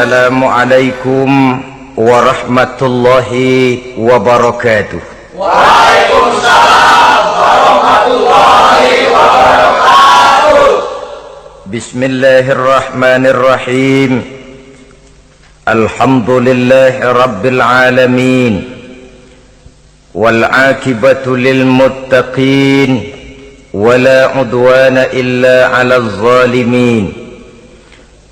Assalamualaikum warahmatullahi wabarakatuh. Waalaikumsalam warahmatullahi wabarakatuh. Bismillahirrahmanirrahim. Alhamdulillahi rabbil alamin. Wal akibatu lil muttaqin. Wala udwana illa 'alal zalimin.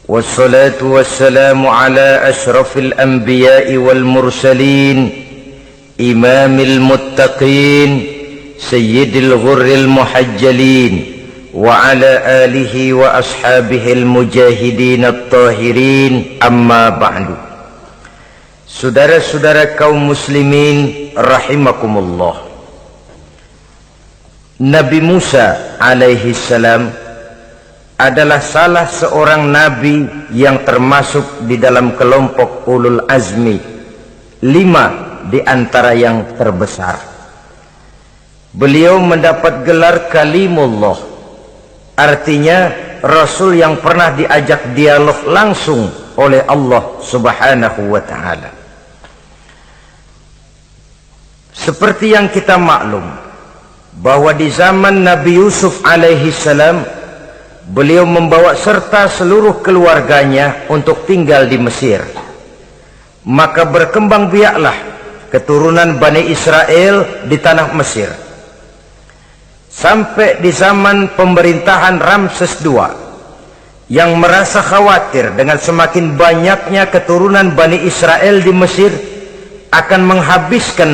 والصلاة والسلام على أشرف الأنبياء والمرسلين إمام المتقين سيد الغر المحجلين وعلى آله وأصحابه المجاهدين الطاهرين أما بعد. Saudara-saudara kaum muslimin rahimakumullah. Nabi Musa alaihi salam adalah salah seorang nabi yang termasuk di dalam kelompok ulul azmi, 5 di antara yang terbesar. Beliau mendapat gelar kalimullah, artinya rasul yang pernah diajak dialog langsung oleh Allah subhanahu wa ta'ala. Seperti yang kita maklum bahwa di zaman Nabi Yusuf alaihi salam, beliau membawa serta seluruh keluarganya untuk tinggal di Mesir. Maka berkembang biaklah keturunan Bani Israel di tanah Mesir. Sampai di zaman pemerintahan Ramses II, yang merasa khawatir dengan semakin banyaknya keturunan Bani Israel di Mesir akan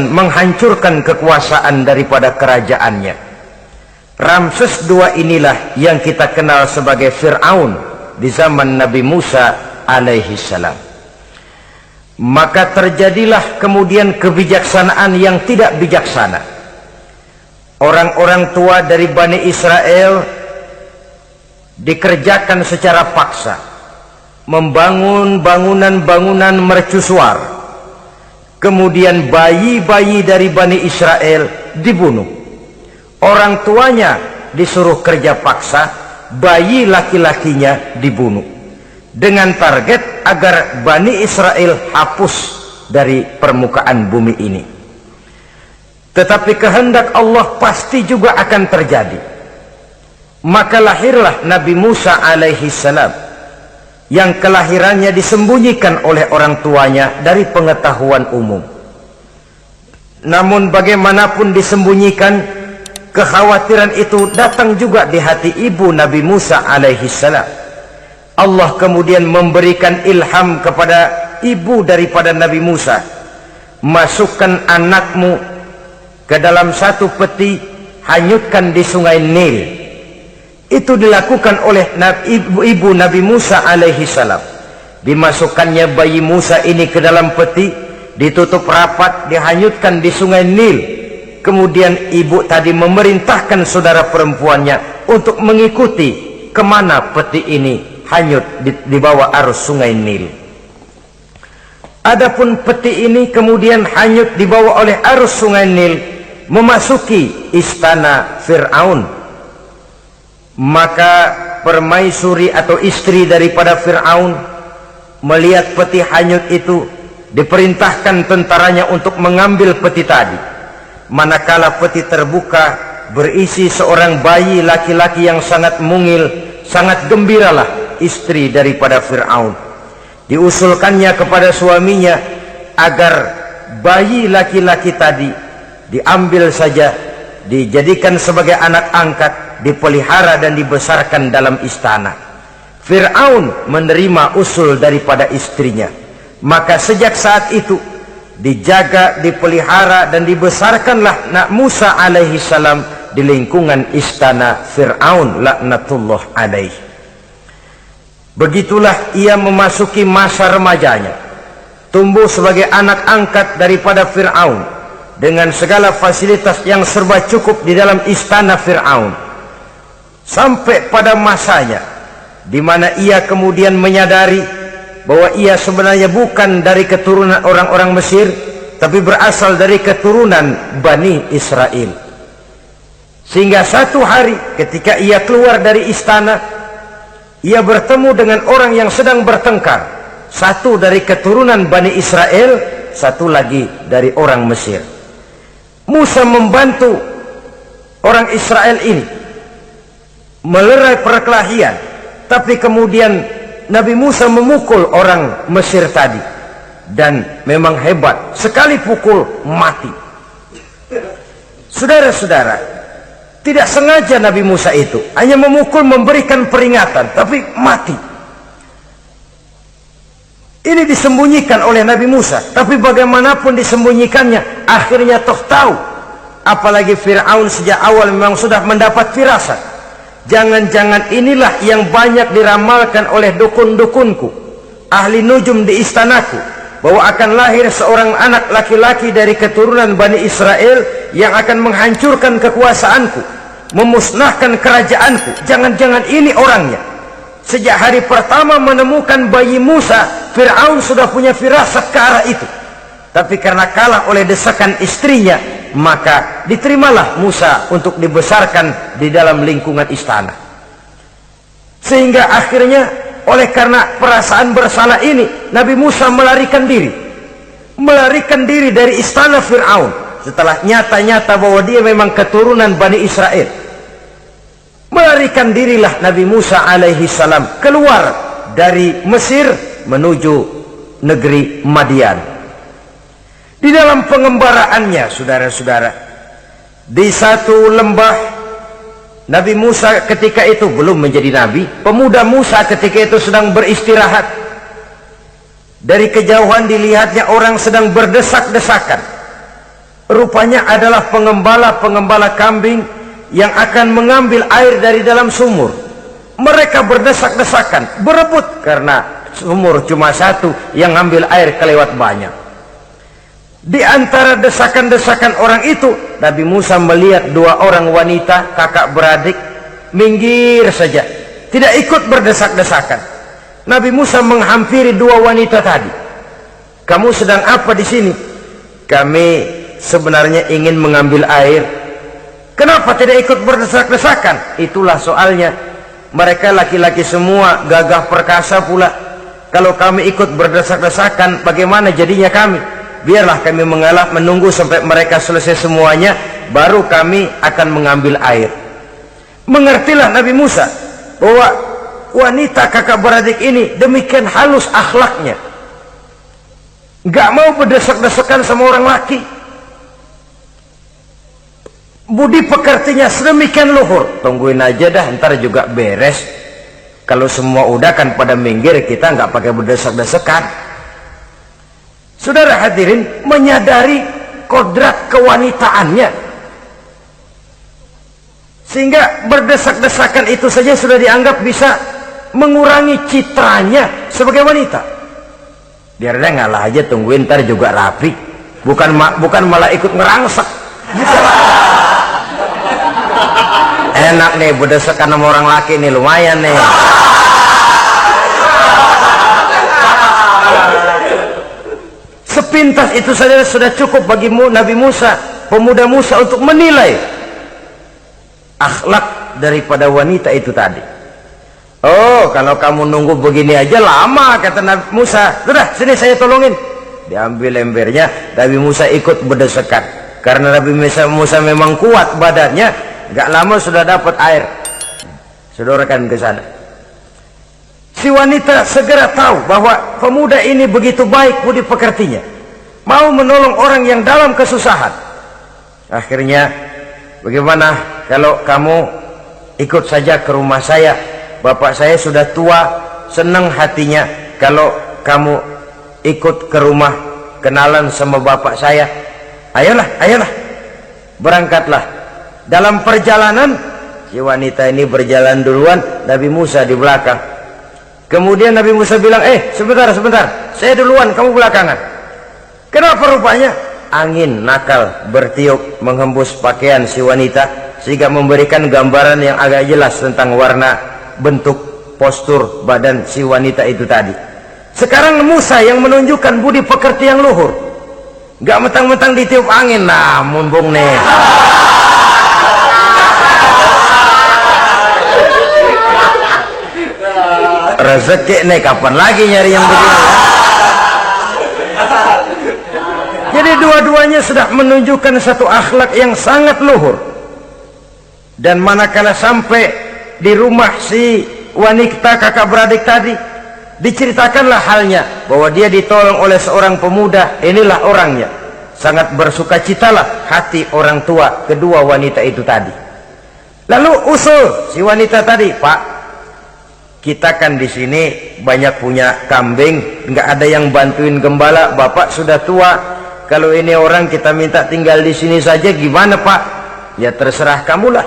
menghancurkan kekuasaan daripada kerajaannya. Ramses II inilah yang kita kenal sebagai Fir'aun di zaman Nabi Musa alaihi salam. Maka terjadilah kemudian kebijaksanaan yang tidak bijaksana. Orang-orang tua dari Bani Israel dikerjakan secara paksa, membangun bangunan-bangunan mercusuar. Kemudian bayi-bayi dari Bani Israel dibunuh. Orang tuanya disuruh kerja paksa, bayi laki-lakinya dibunuh, dengan target agar Bani Israel hapus dari permukaan bumi ini. Tetapi kehendak Allah pasti juga akan terjadi. Maka lahirlah Nabi Musa alaihi salam, yang kelahirannya disembunyikan oleh orang tuanya dari pengetahuan umum. Namun bagaimanapun disembunyikan, kekhawatiran itu datang juga di hati ibu Nabi Musa alaihi salam. Allah kemudian memberikan ilham kepada ibu daripada Nabi Musa, masukkan anakmu ke dalam satu peti, hanyutkan di sungai Nil. Itu dilakukan oleh ibu Nabi Musa alaihi salam. Dimasukkannya bayi Musa ini ke dalam peti, ditutup rapat, dihanyutkan di sungai Nil. Kemudian ibu tadi memerintahkan saudara perempuannya untuk mengikuti kemana peti ini hanyut di bawah arus sungai Nil. Adapun peti ini kemudian hanyut dibawa oleh arus sungai Nil, memasuki istana Fir'aun. Maka permaisuri atau istri daripada Fir'aun melihat peti hanyut itu, diperintahkan tentaranya untuk mengambil peti tadi. Manakala peti terbuka, berisi seorang bayi laki-laki yang sangat mungil, sangat gembiralah istri daripada Fir'aun. Diusulkannya kepada suaminya agar bayi laki-laki tadi diambil saja, dijadikan sebagai anak angkat, dipelihara dan dibesarkan dalam istana. Fir'aun menerima usul daripada istrinya. Maka sejak saat itu dijaga, dipelihara dan dibesarkanlah Nabi Musa alaihi salam di lingkungan istana Fir'aun laknatullah alaihi. Begitulah ia memasuki masa remajanya, tumbuh sebagai anak angkat daripada Fir'aun dengan segala fasilitas yang serba cukup di dalam istana Fir'aun, sampai pada masanya di mana ia kemudian menyadari bahwa ia sebenarnya bukan dari keturunan orang-orang Mesir, tapi berasal dari keturunan Bani Israel. Sehingga satu hari ketika ia keluar dari istana, ia bertemu dengan orang yang sedang bertengkar satu dari keturunan Bani Israel, satu lagi dari orang Mesir. Musa membantu orang Israel ini melerai perkelahian, tapi kemudian Nabi Musa memukul orang Mesir tadi, dan memang hebat, sekali pukul mati. Saudara-saudara, tidak sengaja Nabi Musa itu hanya memukul, memberikan peringatan, tapi mati. Ini disembunyikan oleh Nabi Musa, tapi bagaimanapun disembunyikannya, akhirnya toh tahu. Apalagi Fir'aun sejak awal memang sudah mendapat firasat. Jangan-jangan inilah yang banyak diramalkan oleh dukun-dukunku, ahli nujum di istanaku, bahwa akan lahir seorang anak laki-laki dari keturunan Bani Israel yang akan menghancurkan kekuasaanku, memusnahkan kerajaanku. Jangan-jangan ini orangnya. Sejak hari pertama menemukan bayi Musa, Fir'aun sudah punya firasat ke arah itu. Tapi karena kalah oleh desakan istrinya, maka diterimalah Musa untuk dibesarkan di dalam lingkungan istana. Sehingga akhirnya oleh karena perasaan bersalah ini, Nabi Musa melarikan diri dari istana Fir'aun setelah nyata-nyata bahwa dia memang keturunan Bani Israel. Melarikan dirilah Nabi Musa alaihi salam keluar dari Mesir menuju negeri Madian. Di dalam pengembaraannya, saudara-saudara, di satu lembah, Nabi Musa ketika itu belum menjadi nabi. Pemuda Musa ketika itu sedang beristirahat. Dari kejauhan dilihatnya orang sedang berdesak-desakan. Rupanya adalah pengembala-pengembala kambing yang akan mengambil air dari dalam sumur. Mereka berdesak-desakan, berebut karena sumur cuma satu, yang ambil air kelewat banyak. Di antara desakan-desakan orang itu, Nabi Musa melihat dua orang wanita kakak beradik minggir saja, tidak ikut berdesak-desakan. Nabi Musa menghampiri dua wanita tadi. Kamu sedang apa di sini? Kami sebenarnya ingin mengambil air. Kenapa tidak ikut berdesak-desakan? Itulah soalnya. Mereka laki-laki semua, gagah perkasa pula. Kalau kami ikut berdesak-desakan, bagaimana jadinya kami? Biarlah kami mengalah menunggu sampai mereka selesai semuanya, baru kami akan mengambil air. Mengertilah Nabi Musa bahwa wanita kakak beradik ini demikian halus akhlaknya, gak mau berdesak-desakan sama orang laki. Budi pekertinya sedemikian luhur. Tungguin aja dah, ntar juga beres. Kalau semua udah kan pada minggir, kita nggak pakai berdesak-desakan. Saudara hadirin, menyadari kodrat kewanitaannya, sehingga berdesak-desakan itu saja sudah dianggap bisa mengurangi citranya sebagai wanita. Biar dia ngalah aja, tungguin ntar juga rapi. Bukan malah ikut ngerangsek gitu. Enak nih berdesakan sama orang laki nih, lumayan nih. Sepintas itu saja sudah cukup bagi Nabi Musa, pemuda Musa, untuk menilai akhlak daripada wanita itu tadi. Oh, kalau kamu nunggu begini aja lama, kata Nabi Musa. Sudah, sini saya tolongin. Diambil embernya, Nabi Musa ikut berdesakan. Karena Nabi Musa memang kuat badannya, gak lama sudah dapat air. Sodorkan ke sana. Si wanita segera tahu bahwa pemuda ini begitu baik budi pekertinya, mau menolong orang yang dalam kesusahan. Akhirnya, bagaimana kalau kamu ikut saja ke rumah saya? Bapak saya sudah tua, senang hatinya kalau kamu ikut ke rumah, kenalan sama bapak saya. Ayolah, berangkatlah. Dalam perjalanan, si wanita ini berjalan duluan, Nabi Musa di belakang. Kemudian Nabi Musa bilang, sebentar, saya duluan, kamu belakangan. Kenapa rupanya? Angin nakal bertiup menghembus pakaian si wanita, sehingga memberikan gambaran yang agak jelas tentang warna, bentuk, postur badan si wanita itu tadi. Sekarang Musa yang menunjukkan budi pekerti yang luhur, gak mentang-mentang ditiup angin, nah mumpung nih. rezeki nih kapan lagi nyari yang begini ya? Jadi dua-duanya sudah menunjukkan satu akhlak yang sangat luhur. Dan manakala sampai di rumah si wanita kakak beradik tadi, diceritakanlah halnya bahwa dia ditolong oleh seorang pemuda. Inilah orangnya. Sangat bersukacitalah hati orang tua kedua wanita itu tadi. Lalu usul si wanita tadi, Pak, kita kan di sini banyak punya kambing, nggak ada yang bantuin gembala, Bapak sudah tua. Kalau ini orang kita minta tinggal di sini saja, gimana Pak? Ya terserah kamulah.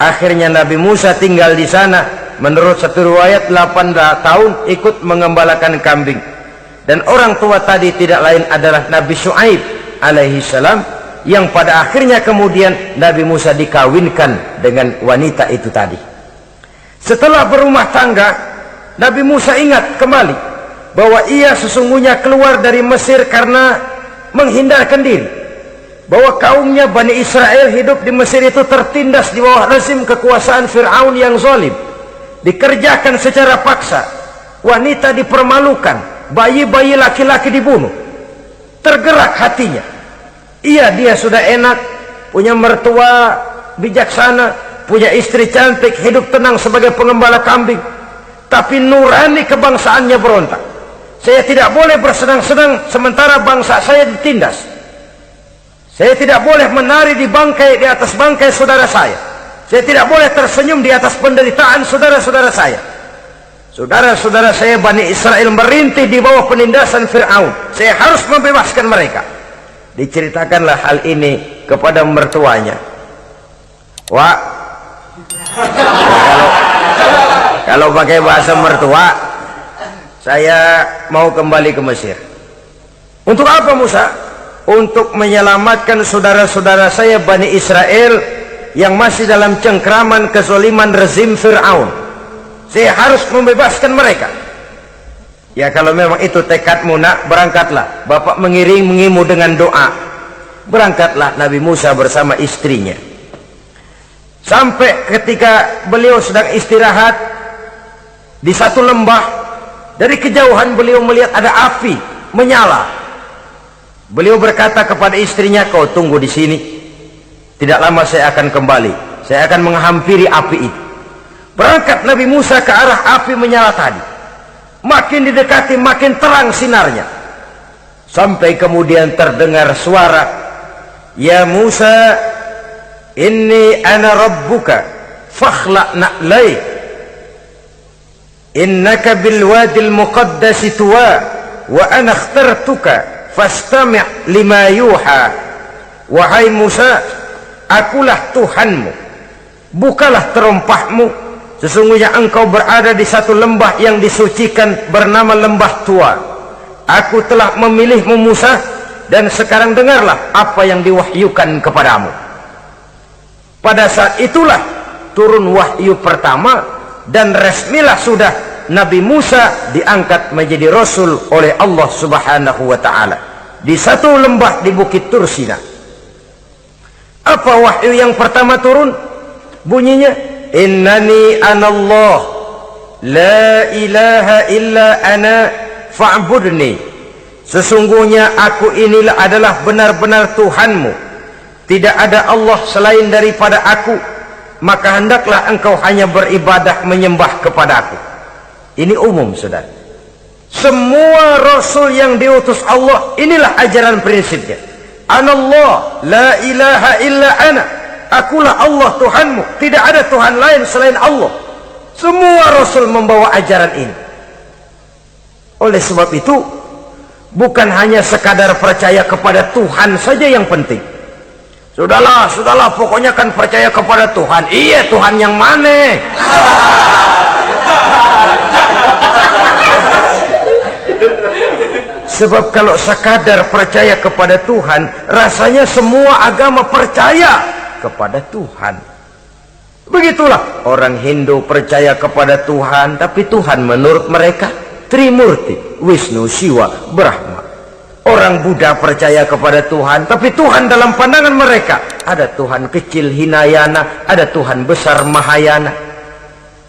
Akhirnya Nabi Musa tinggal di sana. Menurut satu riwayat 8 tahun ikut mengembalakan kambing. Dan orang tua tadi tidak lain adalah Nabi Syuaib alaihi salam, yang pada akhirnya kemudian Nabi Musa dikawinkan dengan wanita itu tadi. Setelah berumah tangga, Nabi Musa ingat kembali bahwa ia sesungguhnya keluar dari Mesir karena menghindarkan diri, bahwa kaumnya Bani Israel hidup di Mesir itu tertindas di bawah rezim kekuasaan Fir'aun yang zalim, dikerjakan secara paksa, wanita dipermalukan, bayi-bayi laki-laki dibunuh. Tergerak hatinya. Iya, dia sudah enak, punya mertua bijaksana, punya istri cantik, hidup tenang sebagai pengembala kambing, tapi nurani kebangsaannya berontak. Saya tidak boleh bersenang-senang sementara bangsa saya ditindas. Saya tidak boleh menari di atas bangkai saudara saya. Saya tidak boleh tersenyum di atas penderitaan saudara-saudara saya. Saudara-saudara saya Bani Israel merintih di bawah penindasan Fir'aun. Saya harus membebaskan mereka. Diceritakanlah hal ini kepada mertuanya. Wah, kalau pakai bahasa mertua, saya mau kembali ke Mesir. Untuk apa Musa? Untuk menyelamatkan saudara-saudara saya Bani Israel yang masih dalam cengkraman kezaliman rezim Fir'aun. Saya harus membebaskan mereka. Ya kalau memang itu tekadmu nak, berangkatlah. Bapak mengiringimu dengan doa. Berangkatlah Nabi Musa bersama istrinya. Sampai ketika beliau sedang istirahat di satu lembah, dari kejauhan beliau melihat ada api menyala. Beliau berkata kepada istrinya, kau tunggu di sini. Tidak lama saya akan kembali. Saya akan menghampiri api itu. Berangkat Nabi Musa ke arah api menyala tadi. Makin didekati makin terang sinarnya. Sampai kemudian terdengar suara, ya Musa, inni ana rabbuka fakhla' na'laik, innaka bilwadil muqaddasi tuwa wa ana akhtartuka fastami' lima yuha. Wahai Musa, akulah Tuhanmu, bukalah terompahmu. Sesungguhnya engkau berada di satu lembah yang disucikan bernama lembah tua. Aku telah memilihmu Musa, dan sekarang dengarlah apa yang diwahyukan kepadamu. Pada saat itulah turun wahyu pertama, dan resmilah sudah Nabi Musa diangkat menjadi Rasul oleh Allah subhanahu wa ta'ala di satu lembah di Bukit Tursina. Apa wahyu yang pertama turun? Bunyinya, innani anallah la ilaha illa ana fa'budni. Sesungguhnya aku inilah adalah benar-benar Tuhanmu, tidak ada Allah selain daripada aku, maka hendaklah engkau hanya beribadah menyembah kepadaku. Ini umum saudara. Semua Rasul yang diutus Allah, inilah ajaran prinsipnya. Anallah la ilaha illa ana, akulah Allah Tuhanmu, tidak ada Tuhan lain selain Allah. Semua Rasul membawa ajaran ini. Oleh sebab itu, bukan hanya sekadar percaya kepada Tuhan saja yang penting. Sudahlah, pokoknya kan percaya kepada Tuhan. Iya, Tuhan yang mana? Sebab kalau sekadar percaya kepada Tuhan, rasanya semua agama percaya kepada Tuhan. Begitulah orang Hindu percaya kepada Tuhan, tapi Tuhan menurut mereka Trimurti, Wisnu, Siwa, Brahma. Orang Buddha percaya kepada Tuhan, tapi Tuhan dalam pandangan mereka ada Tuhan kecil Hinayana, ada Tuhan besar Mahayana.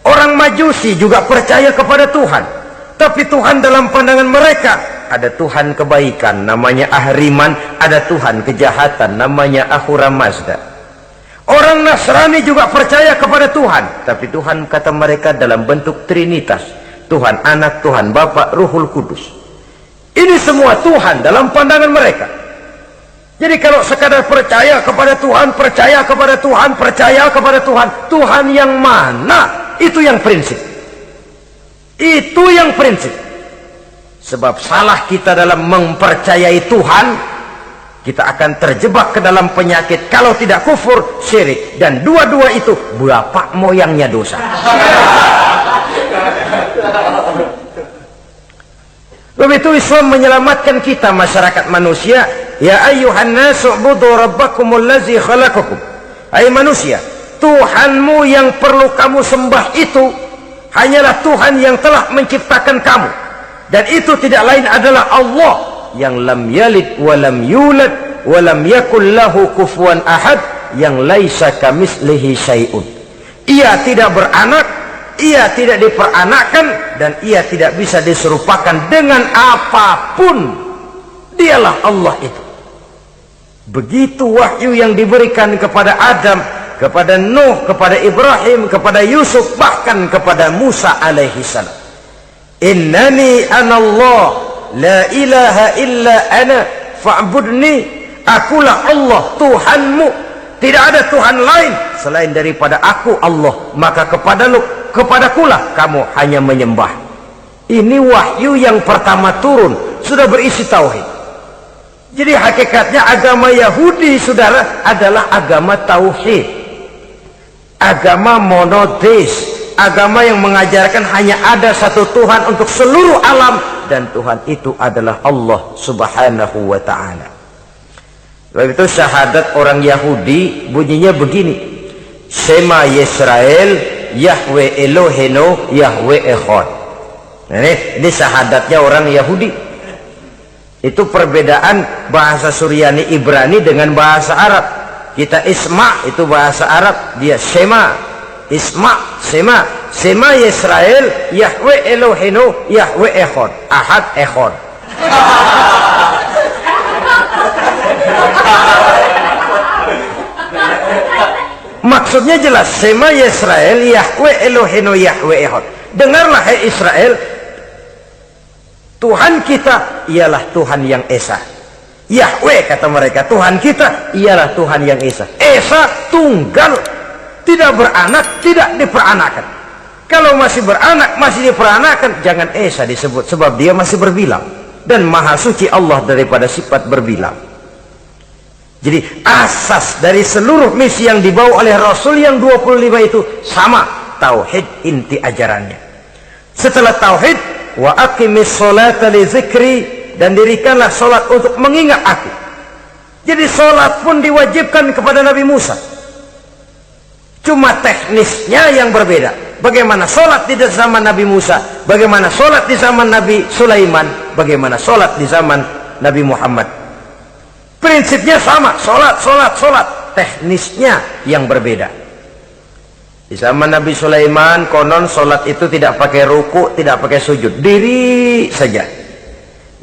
Orang Majusi juga percaya kepada Tuhan, tapi Tuhan dalam pandangan mereka ada Tuhan kebaikan namanya Ahriman, ada Tuhan kejahatan namanya Ahura Mazda. Orang Nasrani juga percaya kepada Tuhan, tapi Tuhan kata mereka dalam bentuk Trinitas, Tuhan Anak, Tuhan Bapa, Ruhul Kudus. Ini semua Tuhan dalam pandangan mereka. Jadi kalau sekadar percaya kepada Tuhan, percaya kepada Tuhan, percaya kepada Tuhan, Tuhan yang mana? Itu yang prinsip. Itu yang prinsip. Sebab salah kita dalam mempercayai Tuhan, kita akan terjebak ke dalam penyakit kalau tidak kufur, syirik, dan dua-dua itu bapak moyangnya dosa. Sebab itu Islam menyelamatkan kita masyarakat manusia. Ya ayyuhan nasu ubudu rabbakumul ladzi khalaqakum. Hai manusia, Tuhanmu yang perlu kamu sembah itu hanyalah Tuhan yang telah menciptakan kamu, dan itu tidak lain adalah Allah yang lam yalid wa lam yulad wa lam yakul lahu kufuwan ahad, yang laisa kamislihi syai'un. Ia tidak beranak, ia tidak diperanakkan, dan ia tidak bisa diserupakan dengan apapun. Dialah Allah itu. Begitu wahyu yang diberikan kepada Adam, kepada Nuh, kepada Ibrahim, kepada Yusuf, bahkan kepada Musa alaihi salam. Innani anallah la ilaha illa ana fa'budni. Akulah Allah Tuhanmu, tidak ada Tuhan lain selain daripada aku Allah, maka kepadakulah kamu hanya menyembah. Ini wahyu yang pertama turun, sudah berisi tauhid. Jadi hakikatnya agama Yahudi, saudara, adalah agama tauhid, agama monoteis, agama yang mengajarkan hanya ada satu Tuhan untuk seluruh alam, dan Tuhan itu adalah Allah subhanahu wa ta'ala. Sebab itu syahadat orang Yahudi bunyinya begini: Shema Yisrael Yahweh Elohenu Yahweh Echad. Nah, ini syahadatnya orang Yahudi. Itu perbedaan bahasa Suryani Ibrani dengan bahasa Arab. Kita Isma itu bahasa Arab, dia Shema. Isma, Shema. Shema Yisrael Yahweh Elohenu Yahweh Echad. Ahad Echad. Maksudnya jelas, Shema Yisrael Yahweh Elohenu Yahweh Echad. Dengarlah hai Israel, Tuhan kita ialah Tuhan yang Esa. Yahweh kata mereka, Tuhan kita ialah Tuhan yang Esa. Esa tunggal, tidak beranak, tidak diperanakan. Kalau masih beranak, masih diperanakan, jangan Esa disebut, sebab dia masih berbilang, dan maha suci Allah daripada sifat berbilang. Jadi asas dari seluruh misi yang dibawa oleh Rasul yang 25 itu sama, tauhid inti ajarannya. Setelah tauhid, wa aqimis sholata li zikri, dan dirikanlah solat untuk mengingat aku. Jadi solat pun diwajibkan kepada Nabi Musa, cuma teknisnya yang berbeda. Bagaimana solat di zaman Nabi Musa, bagaimana solat di zaman Nabi Sulaiman, bagaimana solat di zaman Nabi Muhammad. Prinsipnya sama, solat, teknisnya yang berbeda. Di zaman Nabi Sulaiman konon solat itu tidak pakai ruku, tidak pakai sujud, diri saja.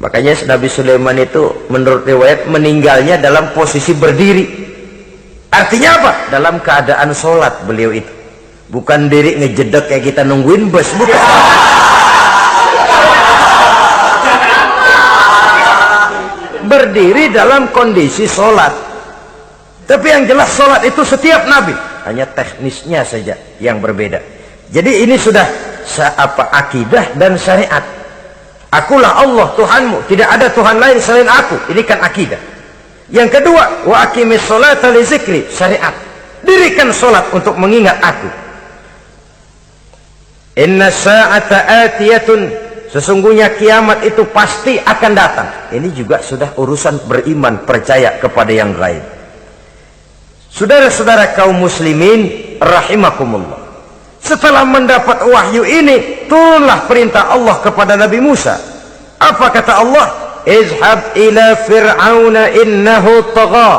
Makanya Nabi Sulaiman itu menurut riwayat meninggalnya dalam posisi berdiri. Artinya apa? Dalam keadaan solat beliau itu, bukan diri ngejedek kayak kita nungguin bus, bukan. Berdiri dalam kondisi solat. Tapi yang jelas solat itu setiap Nabi, hanya teknisnya saja yang berbeda. Jadi ini sudah akidah dan syariat. Akulah Allah Tuhanmu, tidak ada Tuhan lain selain aku. Ini kan akidah. Yang kedua, wa aqimis sholata li zikri, syariat. Dirikan solat untuk mengingat aku. Inna sa'ata atiyatun, sesungguhnya kiamat itu pasti akan datang. Ini juga sudah urusan beriman, percaya kepada yang gaib. Saudara-saudara kaum muslimin rahimakumullah, setelah mendapat wahyu ini, turunlah perintah Allah kepada Nabi Musa. Apa kata Allah? Izhab ila fir'auna innahu tagha.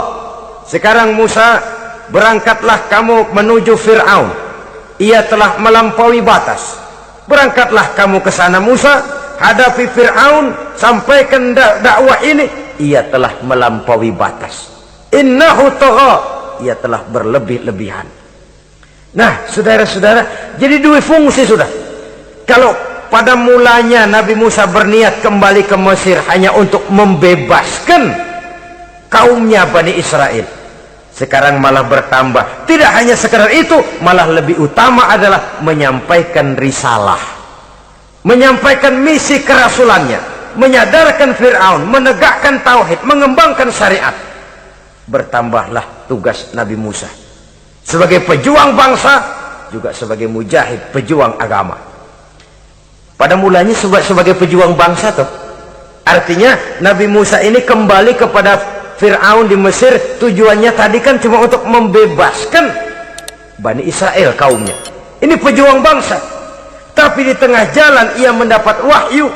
Sekarang Musa, berangkatlah kamu menuju Fir'aun. ia telah melampaui batas. Berangkatlah kamu ke sana Musa, hadapi Fir'aun, sampaikan dakwah ini. Ia telah melampaui batas. Innahu tagha, ia telah berlebih-lebihan. Nah, saudara-saudara, jadi dua fungsi sudah. Kalau pada mulanya Nabi Musa berniat kembali ke Mesir hanya untuk membebaskan kaumnya Bani Israel, sekarang malah bertambah. Tidak hanya sekedar itu, malah lebih utama adalah menyampaikan risalah, menyampaikan misi kerasulannya, menyadarkan Fir'aun, menegakkan tauhid, mengembangkan syariat. Bertambahlah tugas Nabi Musa sebagai pejuang bangsa, juga sebagai mujahid, pejuang agama. Pada mulanya sebagai pejuang bangsa tuh, artinya Nabi Musa ini kembali kepada Fir'aun di Mesir, tujuannya tadi kan cuma untuk membebaskan Bani Israel kaumnya. Ini pejuang bangsa. Tapi di tengah jalan ia mendapat wahyu.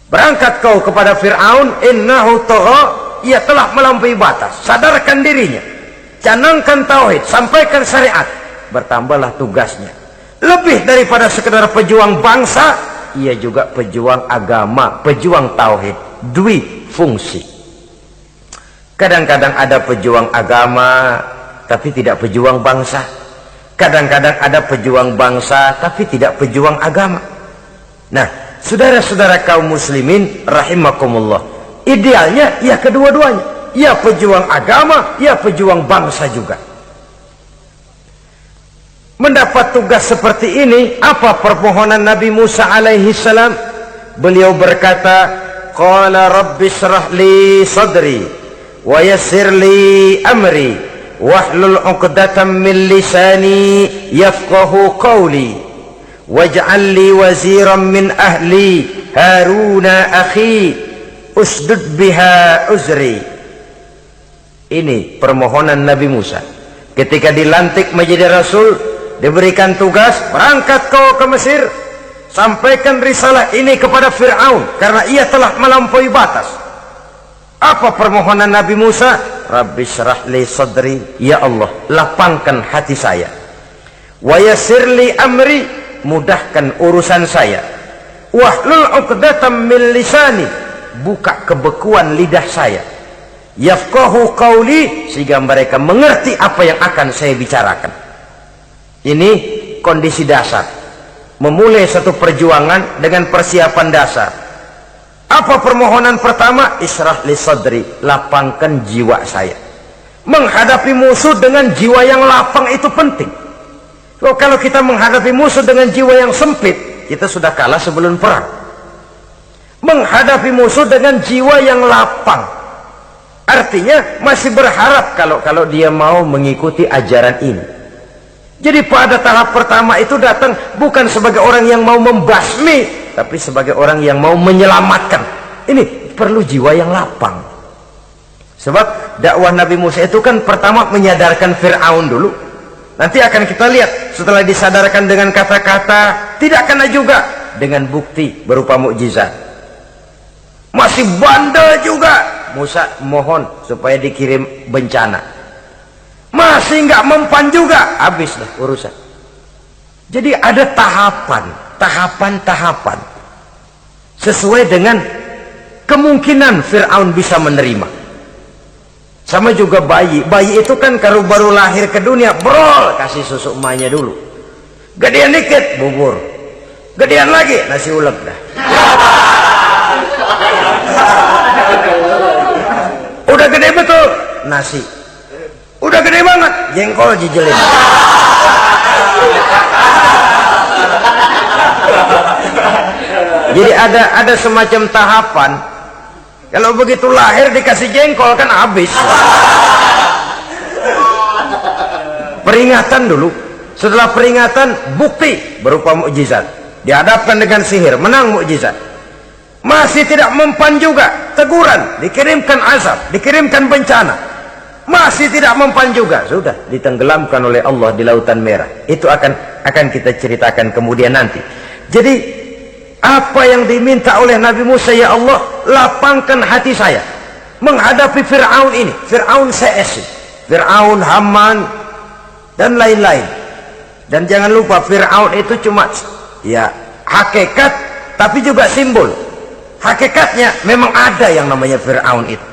Berangkat kau kepada Fir'aun, innahu tagha, ia telah melampaui batas. Sadarkan dirinya, canangkan tauhid, sampaikan syariat. Bertambahlah tugasnya. Lebih daripada sekedar pejuang bangsa, ia juga pejuang agama, pejuang tauhid. Dwi fungsi. Kadang-kadang ada pejuang agama tapi tidak pejuang bangsa. Kadang-kadang ada pejuang bangsa tapi tidak pejuang agama. Nah, saudara-saudara kaum muslimin rahimakumullah, idealnya ya kedua-duanya, ya pejuang agama, ya pejuang bangsa juga. Mendapat tugas seperti ini, apa permohonan Nabi Musa alaihi salam? Beliau berkata, qala rabbi shrah li sadri wa yassir li amri wahlul 'uqdatam min lisani yafqahu qawli waj'al li waziran min ahli haruna akhi usdud biha uzri. Ini permohonan Nabi Musa ketika dilantik menjadi rasul, diberikan tugas, berangkat kau ke Mesir, sampaikan risalah ini kepada Fir'aun karena ia telah melampaui batas. Apa permohonan Nabi Musa? Rabbi syrah li sadri, ya Allah lapangkan hati saya. Wa yassir li amri, mudahkan urusan saya. Wahlul 'uqdatam min lisani, buka kebekuan lidah saya. Yafqahu qawli, sehingga mereka mengerti apa yang akan saya bicarakan. Ini kondisi dasar. Memulai satu perjuangan dengan persiapan dasar. Apa permohonan pertama? Isyrah li sadri, lapangkan jiwa saya. Menghadapi musuh dengan jiwa yang lapang itu penting. So, kalau kita menghadapi musuh dengan jiwa yang sempit, kita sudah kalah sebelum perang. Menghadapi musuh dengan jiwa yang lapang, artinya masih berharap kalau dia mau mengikuti ajaran ini. Jadi pada tahap pertama itu datang bukan sebagai orang yang mau membasmi, tapi sebagai orang yang mau menyelamatkan. Ini perlu jiwa yang lapang. Sebab dakwah Nabi Musa itu kan pertama menyadarkan Fir'aun dulu. Nanti akan kita lihat setelah disadarkan dengan kata-kata, tidak kena juga dengan bukti berupa mukjizat. Masih bandel juga. Musa mohon supaya dikirim bencana. Masih nggak mempan juga, habislah urusan. Jadi ada tahapan-tahapan sesuai dengan kemungkinan Fir'aun bisa menerima. Sama juga bayi itu kan kalau baru lahir ke dunia, brol, kasih susu emaknya dulu. Gedean dikit, bubur. Gedean lagi, nasi ulek dah. Udah gede betul, nasi. Udah gede banget, jengkol jijelin. Jadi ada semacam tahapan. Kalau begitu lahir dikasih jengkol kan habis. Peringatan dulu. Setelah peringatan, bukti berupa mukjizat. Dihadapkan dengan sihir, menang mukjizat. Masih tidak mempan juga, teguran, dikirimkan azab, dikirimkan bencana. Masih tidak mempan juga, sudah ditenggelamkan oleh Allah di Lautan Merah. Itu akan kita ceritakan kemudian nanti. Jadi apa yang diminta oleh Nabi Musa, ya Allah lapangkan hati saya menghadapi Fir'aun ini, Fir'aun CS, Fir'aun, Haman dan lain-lain. Dan jangan lupa Fir'aun itu cuma ya hakikat tapi juga simbol. Hakikatnya memang ada yang namanya Fir'aun itu.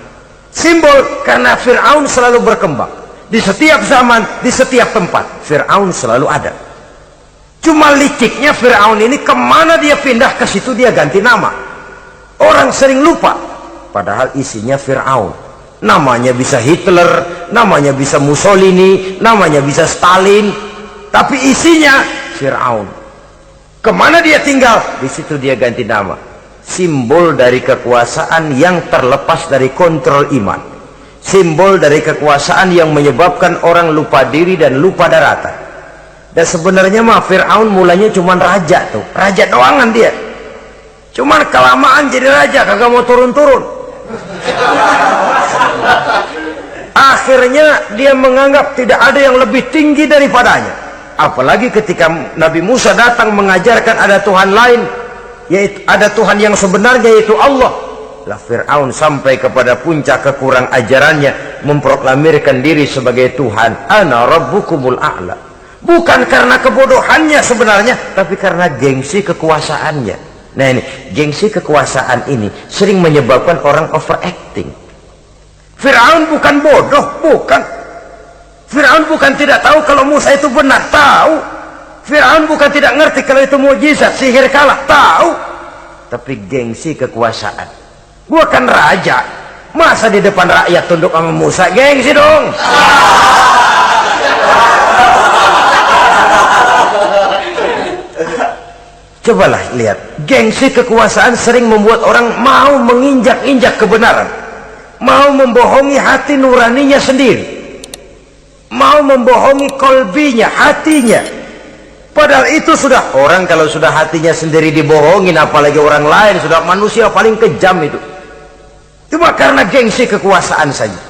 Simbol karena Fir'aun selalu berkembang. Di setiap zaman, di setiap tempat Fir'aun selalu ada. Cuma liciknya Fir'aun ini kemana dia pindah, ke situ dia ganti nama. Orang sering lupa padahal isinya Fir'aun. Namanya bisa Hitler, namanya bisa Mussolini, namanya bisa Stalin, tapi isinya Fir'aun. Kemana dia tinggal, di situ dia ganti nama. Simbol dari kekuasaan yang terlepas dari kontrol iman. Simbol dari kekuasaan yang menyebabkan orang lupa diri dan lupa daratan. Dan sebenarnya mah Fir'aun mulanya cuma raja tuh, raja doangan dia. Cuman kelamaan jadi raja kagak mau turun-turun. Akhirnya dia menganggap tidak ada yang lebih tinggi daripadanya. Apalagi ketika Nabi Musa datang mengajarkan ada Tuhan lain, yaitu ada Tuhan yang sebenarnya yaitu Allah. Lah Fir'aun sampai kepada puncak kekurang ajarannya memproklamirkan diri sebagai Tuhan. Ana rabbukumul a'la. Bukan karena kebodohannya sebenarnya, tapi karena gengsi kekuasaannya. Nah ini, gengsi kekuasaan ini sering menyebabkan orang overacting. Fir'aun bukan bodoh, bukan. Fir'aun bukan tidak tahu kalau Musa itu benar, tahu. Fir'aun bukan tidak ngerti kalau itu mukjizat, sihir kalah, tahu. Tapi gengsi kekuasaan. Gua kan raja, masa di depan rakyat tunduk sama Musa? Gengsi dong. Cobalah lihat, gengsi kekuasaan sering membuat orang mau menginjak-injak kebenaran, mau membohongi hati nuraninya sendiri, mau membohongi kolbinya, hatinya. Padahal itu sudah, orang kalau sudah hatinya sendiri dibohongin, apalagi orang lain, sudah manusia paling kejam itu. Cuma karena gengsi kekuasaan saja.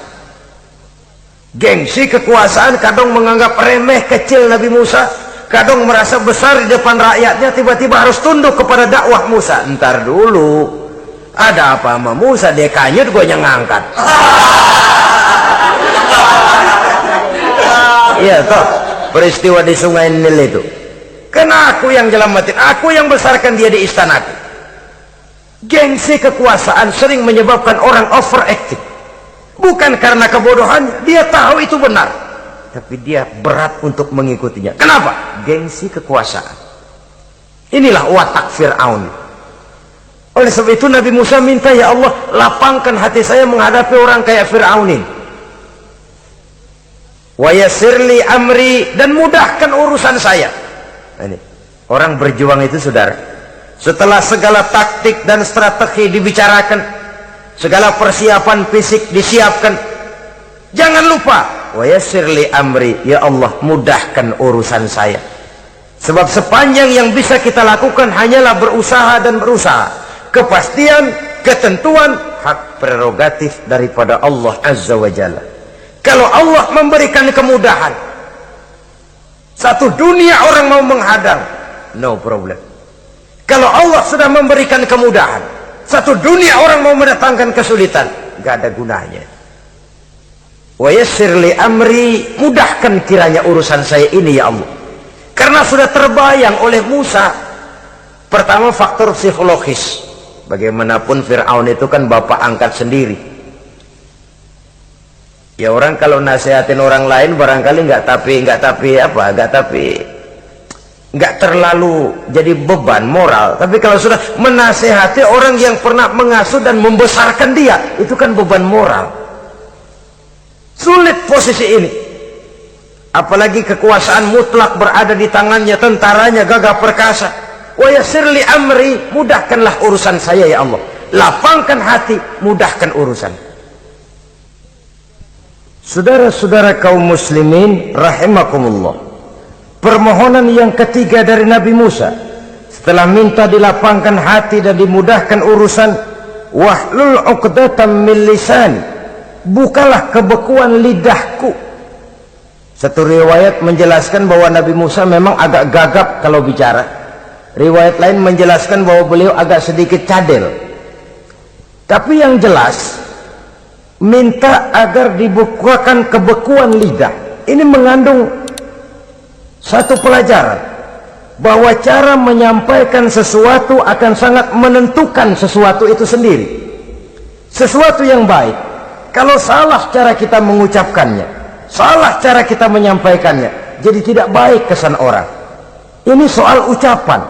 Gengsi kekuasaan kadang menganggap remeh kecil Nabi Musa, kadang merasa besar di depan rakyatnya, tiba-tiba harus tunduk kepada dakwah Musa. Ntar dulu, ada apa sama Musa? Dia kanyut, gue yang ngangkat. Iya toh, peristiwa di Sungai Nil itu. Karena aku yang nyelamatin, aku yang besarkan dia di istanaku. Gengsi kekuasaan sering menyebabkan orang overacting. Bukan karena kebodohannya, dia tahu itu benar, tapi dia berat untuk mengikutinya. Kenapa? Gengsi kekuasaan. Inilah watak Fir'aun. Oleh sebab itu Nabi Musa minta, ya Allah, lapangkan hati saya menghadapi orang kayak Fir'aun ini. Wa yassirli amri, dan mudahkan urusan saya. Ini orang berjuang itu, saudara, setelah segala taktik dan strategi dibicarakan, segala persiapan fisik disiapkan, jangan lupa wa yassirli amri, ya Allah, mudahkan urusan saya. Sebab sepanjang yang bisa kita lakukan hanyalah berusaha dan berusaha. Kepastian, ketentuan, hak prerogatif daripada Allah Azza wa Jalla. Kalau Allah memberikan kemudahan, satu dunia orang mau menghadang, no problem. Kalau Allah sudah memberikan kemudahan, satu dunia orang mau mendatangkan kesulitan, gak ada gunanya. Wa yassirli amri, mudahkan kiranya urusan saya ini ya Allah. Karena sudah terbayang oleh Musa. Pertama, faktor psikologis. Bagaimanapun Fir'aun itu kan bapak angkat sendiri. Ya orang kalau nasihatin orang lain barangkali nggak terlalu jadi beban moral. Tapi kalau sudah menasehati orang yang pernah mengasuh dan membesarkan dia, itu kan beban moral. Sulit posisi ini, apalagi kekuasaan mutlak berada di tangannya, tentaranya gagah perkasa. Wa yassirli amri, mudahkanlah urusan saya ya Allah. Lapangkan hati, mudahkan urusan. Saudara-saudara kaum muslimin rahimakumullah, permohonan yang ketiga dari Nabi Musa setelah minta dilapangkan hati dan dimudahkan urusan, wahlul 'uqdatam min lisani, bukalah kebekuan lidahku. Satu riwayat menjelaskan bahwa Nabi Musa memang agak gagap kalau bicara. Riwayat lain menjelaskan bahwa beliau agak sedikit cadel. Tapi yang jelas, minta agar dibukakan kebekuan lidah. Ini mengandung Satu pelajaran bahwa cara menyampaikan sesuatu akan sangat menentukan sesuatu itu sendiri. Sesuatu yang baik, kalau salah cara kita mengucapkannya, salah cara kita menyampaikannya, jadi tidak baik kesan orang. Ini soal ucapan.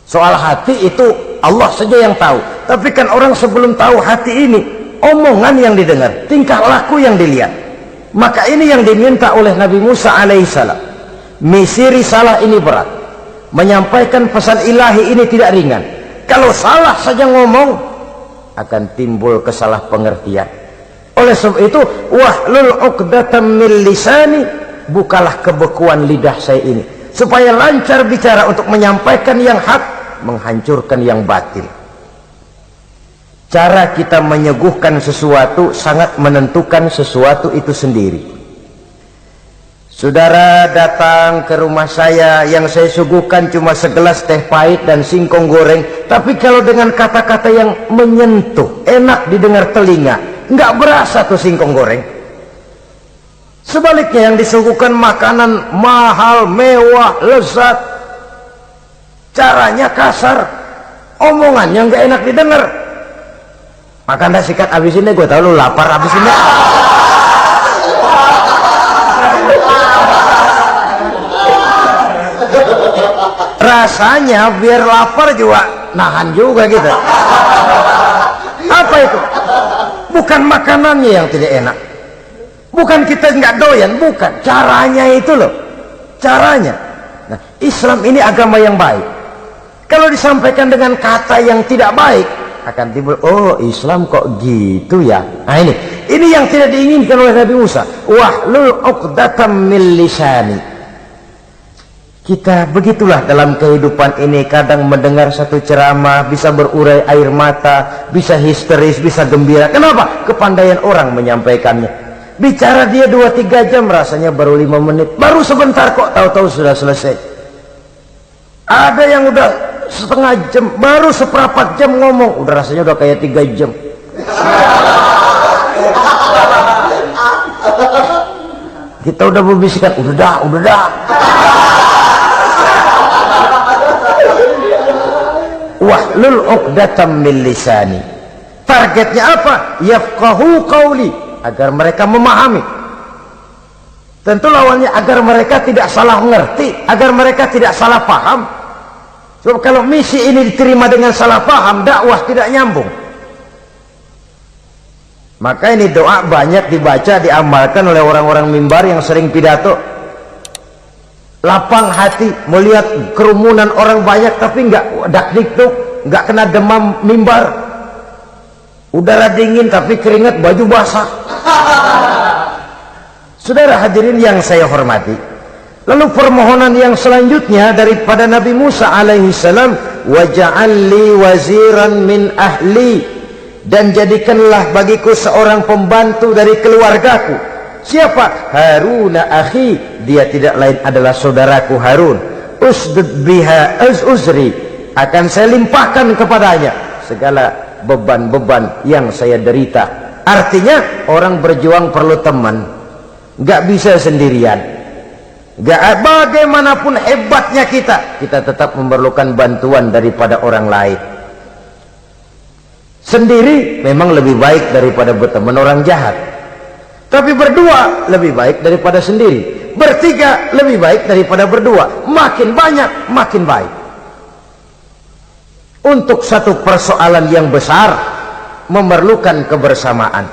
Soal hati itu Allah saja yang tahu. Tapi kan orang sebelum tahu hati ini, omongan yang didengar, tingkah laku yang dilihat. Maka ini yang diminta oleh Nabi Musa alaihissalam. Misi risalah ini berat. Menyampaikan pesan ilahi ini tidak ringan. Kalau salah saja ngomong, akan timbul kesalahpengertian. Oleh sebab itu, wahlul 'uqdatam min lisani, bukalah kebekuan lidah saya ini, supaya lancar bicara untuk menyampaikan yang hak, menghancurkan yang batil. Cara kita menyuguhkan sesuatu sangat menentukan sesuatu itu sendiri. Saudara datang ke rumah saya, yang saya suguhkan cuma segelas teh pahit dan singkong goreng, tapi kalau dengan kata-kata yang menyentuh, enak didengar telinga, nggak berasa tuh singkong goreng. Sebaliknya yang disuguhkan makanan mahal, mewah, lezat, caranya kasar, omongannya nggak enak didengar. Maka anda sikat habis ini, gue tahu lu lapar habis ini. Rasanya biar lapar juga nahan juga gitu. Apa itu? Bukan makanannya yang tidak enak, bukan kita nggak doyan, bukan, caranya itu loh, caranya. Nah, Islam ini agama yang baik. Kalau disampaikan dengan kata yang tidak baik, akan timbul, oh Islam kok gitu ya. Nah ini yang tidak diinginkan oleh Nabi Musa. Wahlul 'uqdatam min lisani. Kita begitulah dalam kehidupan ini, kadang mendengar satu ceramah bisa berurai air mata, bisa histeris, bisa gembira. Kenapa? Kepandaian orang menyampaikannya. Bicara dia 2-3 jam, rasanya baru 5 menit, baru sebentar kok tahu-tahu sudah selesai. Ada yang udah setengah jam, baru seperempat jam ngomong, udah rasanya udah kayak 3 jam. Kita udah membisikkan, udah dah. Wahlul 'uqdatam min lisani. Targetnya apa? Yafqahu qauli, agar mereka memahami. Tentu lawannya agar mereka tidak salah mengerti, agar mereka tidak salah paham. Sebab kalau misi ini diterima dengan salah paham, dakwah tidak nyambung. Maka ini doa banyak dibaca, diamalkan oleh orang-orang mimbar yang sering pidato. Lapang hati melihat kerumunan orang banyak, tapi nggak dak-dikduk, nggak kena demam mimbar. Udara dingin tapi keringat, baju basah. Saudara hadirin yang saya hormati, lalu permohonan yang selanjutnya daripada Nabi Musa alaihissalam, waj'al li waziran min ahli, dan jadikanlah bagiku seorang pembantu dari keluargaku. Siapa? Haruna akhi, dia tidak lain adalah saudaraku Harun. Usdud biha uzri, akan saya limpahkan kepadanya segala beban-beban yang saya derita. Artinya orang berjuang perlu teman, nggak bisa sendirian. Nggak, bagaimanapun hebatnya kita tetap memerlukan bantuan daripada orang lain. Sendiri memang lebih baik daripada berteman orang jahat, tapi berdua lebih baik daripada sendiri. Bertiga lebih baik daripada berdua. Makin banyak makin baik. Untuk satu persoalan yang besar memerlukan kebersamaan.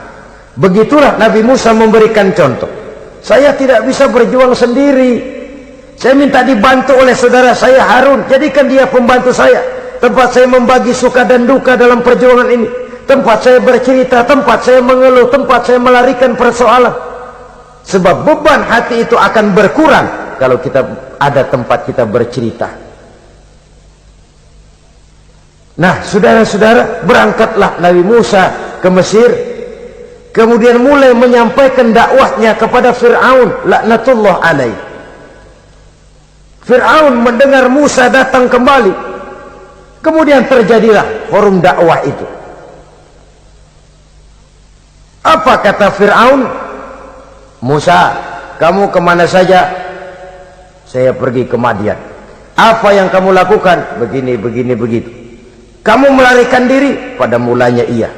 Begitulah Nabi Musa memberikan contoh. Saya tidak bisa berjuang sendiri, saya minta dibantu oleh saudara saya Harun. Jadikan dia pembantu saya, tempat saya membagi suka dan duka dalam perjuangan ini, tempat saya bercerita, tempat saya mengeluh, tempat saya melarikan persoalan. Sebab beban hati itu akan berkurang kalau kita ada tempat kita bercerita. Nah, saudara-saudara, berangkatlah Nabi Musa ke Mesir, kemudian mulai menyampaikan dakwahnya kepada Fir'aun laknatullah alaih. Fir'aun mendengar Musa datang kembali, kemudian terjadilah forum dakwah itu. Apa kata Fir'aun? Musa, kamu kemana saja? saya pergi ke Madian. Apa yang kamu lakukan? Begini, begini, begitu. Kamu melarikan diri? Pada mulanya iya.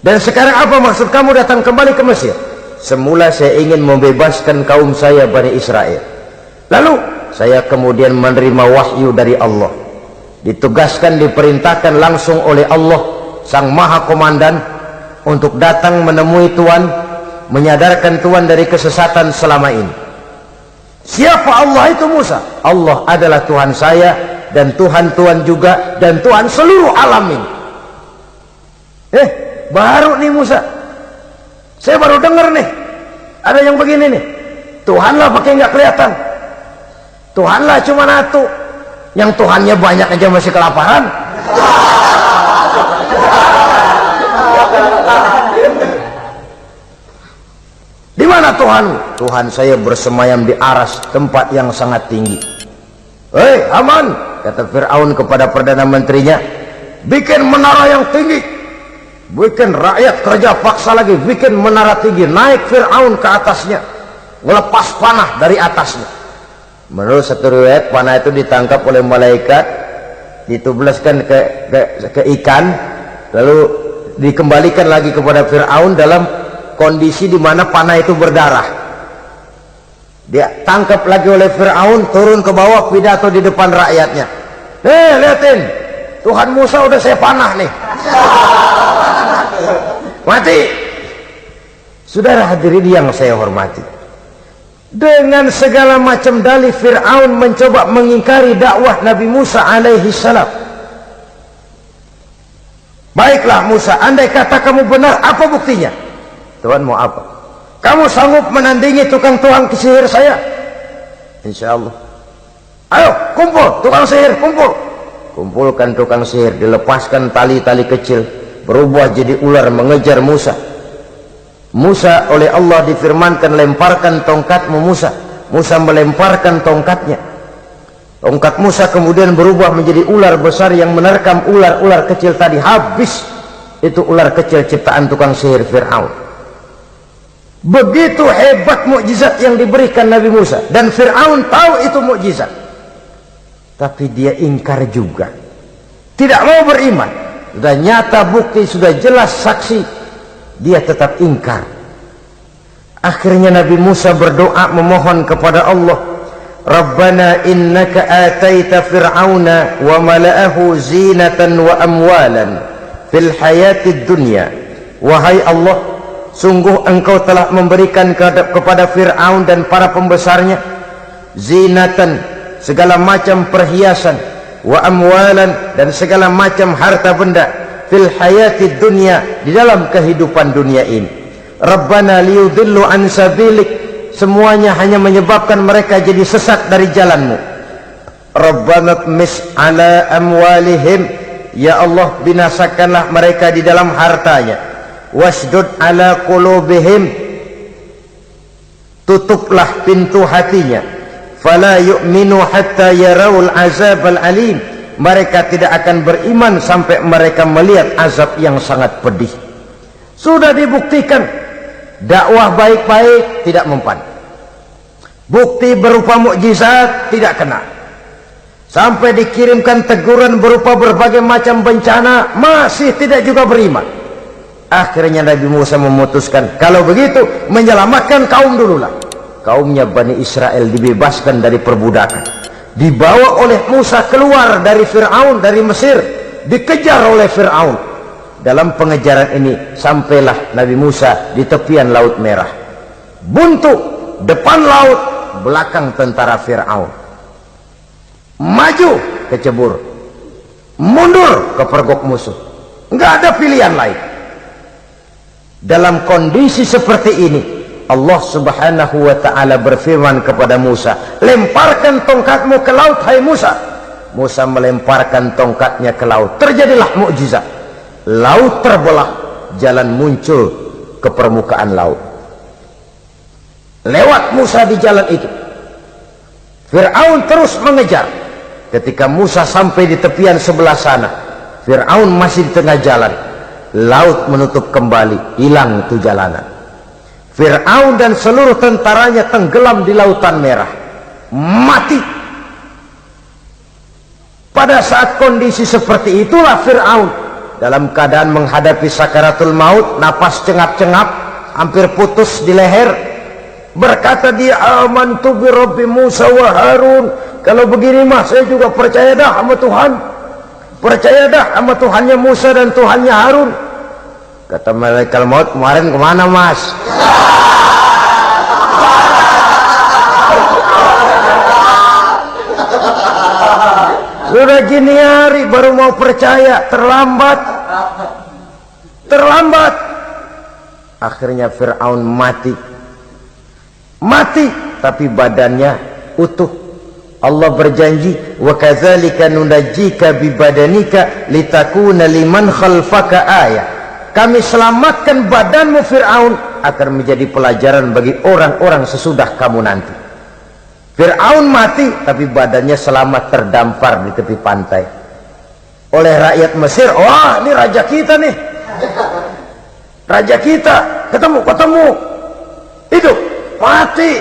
Dan sekarang apa maksud kamu datang kembali ke Mesir? Semula saya ingin membebaskan kaum saya Bani Israel. Lalu saya kemudian menerima wahyu dari Allah. Ditugaskan, diperintahkan langsung oleh Allah Sang Maha Komandan untuk datang menemui Tuhan, menyadarkan Tuhan dari kesesatan selama ini. Siapa Allah itu Musa? Allah adalah Tuhan saya dan Tuhan juga dan Tuhan seluruh alam ini. Baru nih Musa, saya baru dengar nih ada yang begini nih. Tuhanlah pakai nggak kelihatan, Tuhanlah cuma satu, yang Tuhannya banyak aja masih kelaparan. Di mana Tuhanmu? Tuhan saya bersemayam di aras, tempat yang sangat tinggi. Hei Haman, kata Fir'aun kepada Perdana Menterinya, bikin menara yang tinggi, bikin rakyat kerja paksa lagi, bikin menara tinggi. Naik Fir'aun ke atasnya, melepas panah dari atasnya. Menurut satu riwayat, panah itu ditangkap oleh malaikat, ditubleskan ke ikan, lalu dikembalikan lagi kepada Fir'aun dalam kondisi di mana panah itu berdarah. Dia tangkap lagi oleh Fir'aun, turun ke bawah, pidato di depan rakyatnya. Lihatin, Tuhan Musa udah saya panah nih. Mati. Saudara hadirin yang saya hormati, dengan segala macam dalih Fir'aun mencoba mengingkari dakwah Nabi Musa alaihi salam. Baiklah Musa, andai kata kamu benar, apa buktinya? Tuhan mau apa? Kamu sanggup menandingi tukang sihir saya? Insya Allah. Ayo kumpul tukang sihir, kumpul. Kumpulkan tukang sihir, dilepaskan tali-tali kecil, berubah jadi ular mengejar Musa. Musa oleh Allah difirmankan, lemparkan tongkatmu Musa. Musa melemparkan tongkatnya. Tongkat Musa kemudian berubah menjadi ular besar yang menerkam ular-ular kecil tadi. Habis itu ular kecil ciptaan tukang sihir Fir'aun. Begitu hebat mukjizat yang diberikan Nabi Musa, dan Fir'aun tahu itu mukjizat, tapi dia ingkar juga, tidak mau beriman. Sudah nyata bukti, sudah jelas saksi, dia tetap ingkar. Akhirnya Nabi Musa berdoa memohon kepada Allah, Rabbana innaka ataita fir'auna wa mala'ahu zinatan wa amwalan fil hayatid dunya. Wahai Allah, sungguh engkau telah memberikan kepada Fir'aun dan para pembesarnya zinatan, segala macam perhiasan, wa amwalan, dan segala macam harta benda, fil hayatid dunya, di dalam kehidupan dunia ini. Rabbana liyudillu an sabilik, semuanya hanya menyebabkan mereka jadi sesat dari jalanmu. Rabbana tmis ala amwalihim, ya Allah binasakanlah mereka di dalam hartanya. Wasdud ala qulubihim, tutuplah pintu hatinya. Fala yu'minu hatta yarawul azab al-alim, mereka tidak akan beriman sampai mereka melihat azab yang sangat pedih. Sudah dibuktikan dakwah baik-baik tidak mempan, bukti berupa mukjizat tidak kena, sampai dikirimkan teguran berupa berbagai macam bencana masih tidak juga beriman. Akhirnya Nabi Musa memutuskan, kalau begitu menyelamatkan kaum dululah. Kaumnya Bani Israel dibebaskan dari perbudakan, dibawa oleh Musa keluar dari Fir'aun, dari Mesir, dikejar oleh Fir'aun. Dalam pengejaran ini sampailah Nabi Musa di tepian Laut Merah. Buntu, depan laut, belakang tentara Fir'aun. Maju kecebur, mundur kepergok musuh, nggak ada pilihan lain. Dalam kondisi seperti ini, Allah subhanahu wa ta'ala berfirman kepada Musa, lemparkan tongkatmu ke laut, hai Musa. Musa melemparkan tongkatnya ke laut, terjadilah mukjizat. Laut terbelah, jalan muncul ke permukaan laut. Lewat Musa di jalan itu, Fir'aun terus mengejar. Ketika Musa sampai di tepian sebelah sana, Fir'aun masih di tengah jalan. Laut menutup kembali, hilang itu jalanan. Fir'aun dan seluruh tentaranya tenggelam di Lautan Merah. mati. Pada saat kondisi seperti itulah Fir'aun dalam keadaan menghadapi sakaratul maut, napas cengap-cengap, hampir putus di leher, berkata dia, amantu bi Rabbi Musa wa Harun. Kalau begini mah saya juga percaya dah sama Tuhan, percaya dah sama Tuhannya Musa dan Tuhannya Harun. Kata malaikat maut, kemarin kemana mas? Sudah gini hari baru mau percaya, terlambat. Akhirnya Fir'aun mati, tapi badannya utuh. Allah berjanji, wa kadzalika nunajjika bi badanika litakuna liman khalfaka ayah. Kami selamatkan badanmu Fir'aun agar menjadi pelajaran bagi orang-orang sesudah kamu nanti. Fir'aun mati, tapi badannya selamat terdampar di tepi pantai oleh rakyat Mesir. Wah, ini raja kita nih, raja kita, ketemu hidup mati.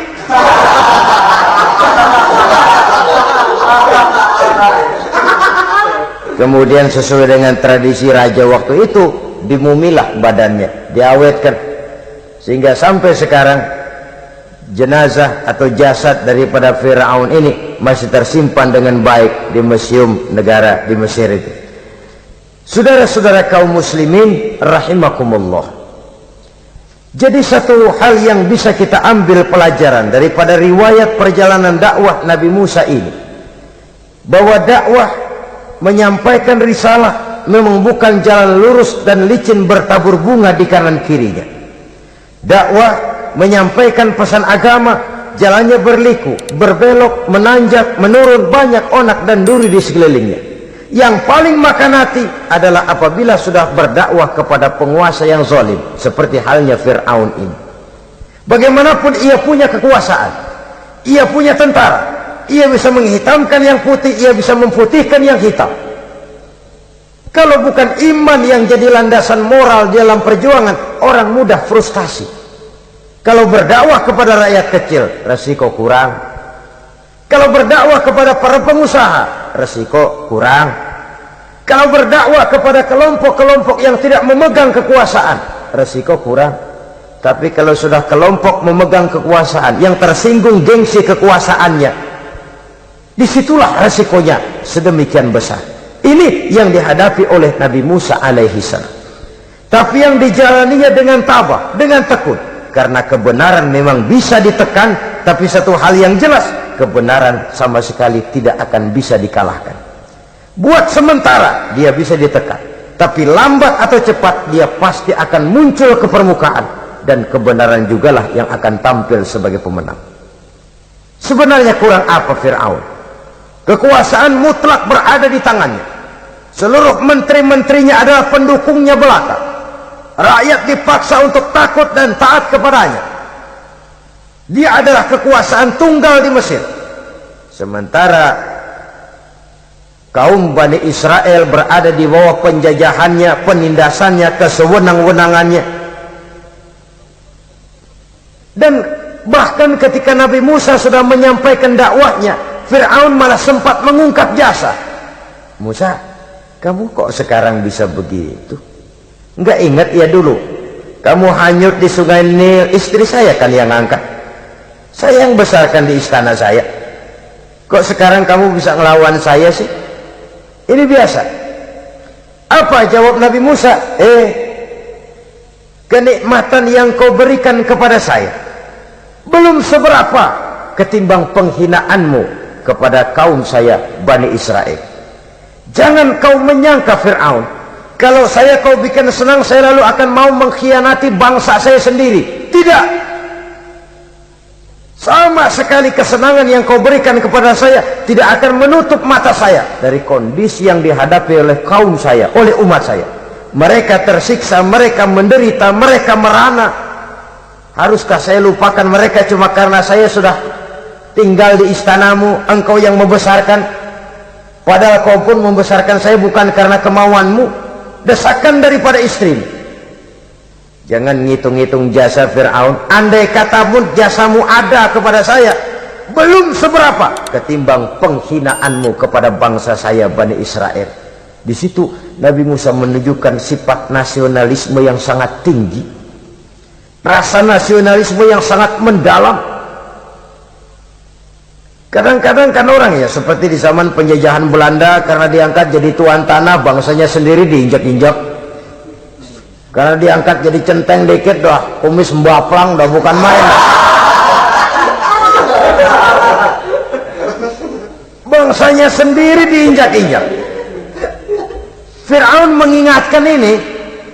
Kemudian sesuai dengan tradisi raja waktu itu, dimumilah badannya, diawetkan, sehingga sampai sekarang jenazah atau jasad daripada Fir'aun ini masih tersimpan dengan baik di museum negara di Mesir itu. Saudara-saudara kaum muslimin rahimakumullah, jadi satu hal yang bisa kita ambil pelajaran daripada riwayat perjalanan dakwah Nabi Musa ini, bahwa dakwah menyampaikan risalah memang bukan jalan lurus dan licin bertabur bunga di kanan kirinya. Dakwah menyampaikan pesan agama, jalannya berliku, berbelok, menanjak, menurun, banyak onak dan duri di sekelilingnya. Yang paling makan hati adalah apabila sudah berdakwah kepada penguasa yang zalim, seperti halnya Fir'aun ini. Bagaimanapun ia punya kekuasaan, ia punya tentara, ia bisa menghitamkan yang putih, ia bisa memutihkan yang hitam. Kalau bukan iman yang jadi landasan moral dalam perjuangan, orang mudah frustasi. Kalau berdakwah kepada rakyat kecil, resiko kurang. Kalau berdakwah kepada para pengusaha, resiko kurang. Kalau berdakwah kepada kelompok-kelompok yang tidak memegang kekuasaan, resiko kurang. Tapi kalau sudah kelompok memegang kekuasaan, yang tersinggung gengsi kekuasaannya, disitulah resikonya sedemikian besar. Ini yang dihadapi oleh Nabi Musa alaihi salam. Tapi yang dijalaninya dengan tabah, dengan tekun. Karena kebenaran memang bisa ditekan, tapi satu hal yang jelas, kebenaran sama sekali tidak akan bisa dikalahkan. Buat sementara dia bisa ditekan, tapi lambat atau cepat dia pasti akan muncul ke permukaan, dan kebenaran jugalah yang akan tampil sebagai pemenang. Sebenarnya kurang apa Fir'aun? Kekuasaan mutlak berada di tangannya. Seluruh menteri-menterinya adalah pendukungnya belaka. Rakyat dipaksa untuk takut dan taat kepadanya. Dia adalah kekuasaan tunggal di Mesir. Sementara kaum Bani Israel berada di bawah penjajahannya, penindasannya, kesewenang-wenangannya. Dan bahkan ketika Nabi Musa sudah menyampaikan dakwahnya, Fir'aun malah sempat mengungkap jasa. Musa, kamu kok sekarang bisa begitu? Enggak ingat ya dulu kamu hanyut di sungai Nil, istri saya kan yang angkat, saya yang besarkan di istana saya. Kok sekarang kamu bisa ngelawan saya sih? Ini biasa. Apa jawab Nabi Musa? Kenikmatan yang kau berikan kepada saya belum seberapa ketimbang penghinaanmu kepada kaum saya Bani Israel. Jangan kau menyangka Fir'aun, kalau saya kau bikin senang, saya lalu akan mau mengkhianati bangsa saya sendiri. Tidak. Sama sekali kesenangan yang kau berikan kepada saya tidak akan menutup mata saya dari kondisi yang dihadapi oleh kaum saya, oleh umat saya. Mereka tersiksa, mereka menderita, mereka merana. Haruskah saya lupakan mereka cuma karena saya sudah tinggal di istanamu, engkau yang membesarkan? Padahal kau pun membesarkan saya bukan karena kemauanmu. Desakan daripada istri. Jangan ngitung-ngitung jasa Fir'aun. Andai kata pun jasamu ada kepada saya, belum seberapa ketimbang penghinaanmu kepada bangsa saya Bani Israel. Di situ Nabi Musa menunjukkan sifat nasionalisme yang sangat tinggi, rasa nasionalisme yang sangat mendalam. Kadang-kadang kan orang ya seperti di zaman penjajahan Belanda, karena diangkat jadi tuan tanah, bangsanya sendiri diinjak-injak. Karena diangkat jadi centeng dikit dah, kumis mbaplang dah, bukan main. Bangsanya sendiri diinjak-injak. Fir'aun mengingatkan ini,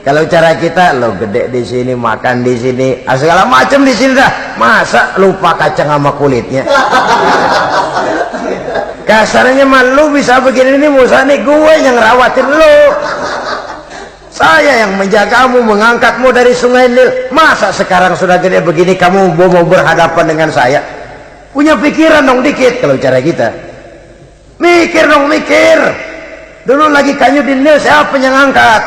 kalau cara kita lo gede di sini, makan di sini, segala macam di sini dah, masa lupa kacang sama kulitnya. Kasarnya mah lu bisa begini ini, Musa nih gue yang rawatin lu, saya yang menjagamu, mengangkatmu dari sungai Nil. Masa sekarang sudah gede begini kamu mau berhadapan dengan saya? Punya pikiran dong dikit. Kalau cara kita mikir dong, mikir dulu, lagi kayu di Nil siapa yang angkat?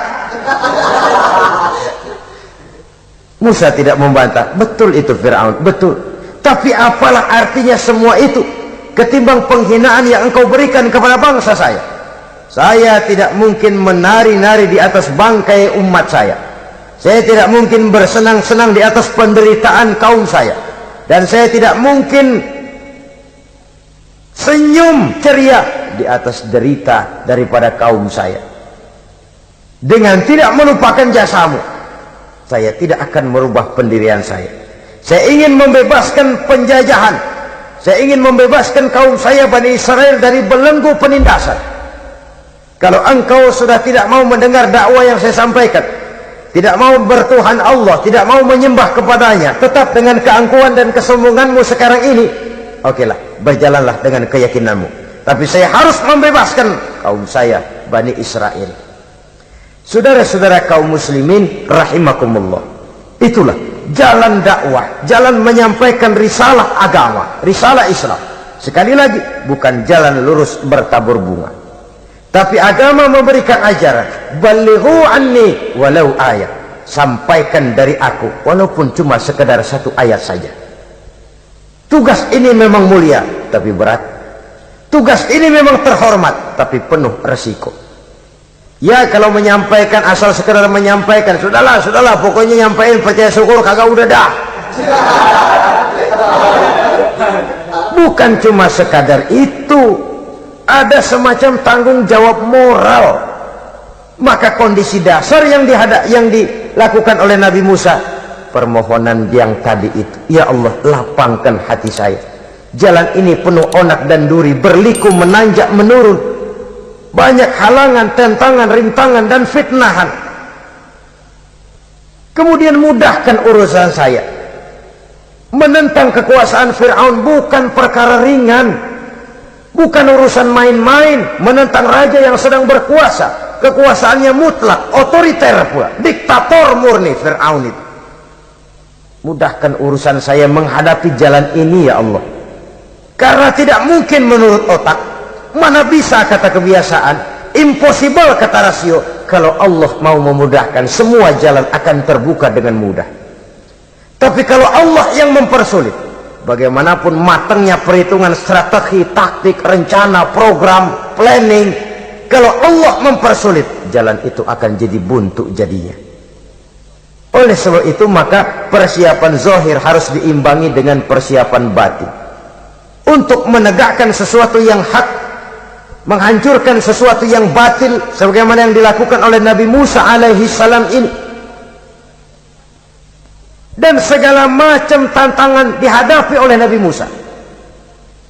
Musa tidak membantah. Betul itu Fir'aun, betul. Tapi apalah artinya semua itu ketimbang penghinaan yang engkau berikan kepada bangsa saya? Saya tidak mungkin menari-nari di atas bangkai umat saya. Saya tidak mungkin bersenang-senang di atas penderitaan kaum saya. Dan saya tidak mungkin senyum ceria di atas derita daripada kaum saya. Dengan tidak melupakan jasamu, saya tidak akan merubah pendirian saya. Saya ingin membebaskan penjajahan. Saya ingin membebaskan kaum saya Bani Israel dari belenggu penindasan. Kalau engkau sudah tidak mau mendengar dakwah yang saya sampaikan, tidak mau bertuhan Allah, tidak mau menyembah kepadanya, tetap dengan keangkuhan dan kesombonganmu sekarang ini, okelah, berjalanlah dengan keyakinanmu. Tapi saya harus membebaskan kaum saya Bani Israel. Saudara-saudara kaum muslimin rahimakumullah, itulah jalan dakwah, jalan menyampaikan risalah agama, risalah Islam. Sekali lagi, bukan jalan lurus bertabur bunga, tapi agama memberikan ajaran, balighu anni walau ayat, sampaikan dari aku walaupun cuma sekedar satu ayat saja. Tugas ini memang mulia tapi berat. Tugas ini memang terhormat tapi penuh resiko. Ya kalau menyampaikan asal sekedar menyampaikan, sudahlah, pokoknya nyampein, percaya syukur kagak, udah dah. Bukan cuma sekadar itu, ada semacam tanggung jawab moral. Maka kondisi dasar yang dilakukan oleh Nabi Musa, permohonan yang tadi itu, ya Allah lapangkan hati saya. Jalan ini penuh onak dan duri, berliku, menanjak, menurun. Banyak halangan, tentangan, rintangan, dan fitnahan. Kemudian mudahkan urusan saya. Menentang kekuasaan Fir'aun bukan perkara ringan, bukan urusan main-main. Menentang raja yang sedang berkuasa, kekuasaannya mutlak, otoriter pula, diktator murni Fir'aun itu. Mudahkan urusan saya menghadapi jalan ini ya Allah. Karena tidak mungkin menurut otak. Mana bisa kata kebiasaan, impossible kata rasio. Kalau Allah mau memudahkan, semua jalan akan terbuka dengan mudah. Tapi kalau Allah yang mempersulit, bagaimanapun matangnya perhitungan strategi, taktik, rencana, program, planning, kalau Allah mempersulit, jalan itu akan jadi buntu jadinya. Oleh sebab itu maka persiapan zahir harus diimbangi dengan persiapan batin untuk menegakkan sesuatu yang hak, menghancurkan sesuatu yang batil, sebagaimana yang dilakukan oleh Nabi Musa alaihi salam ini. Dan segala macam tantangan dihadapi oleh Nabi Musa.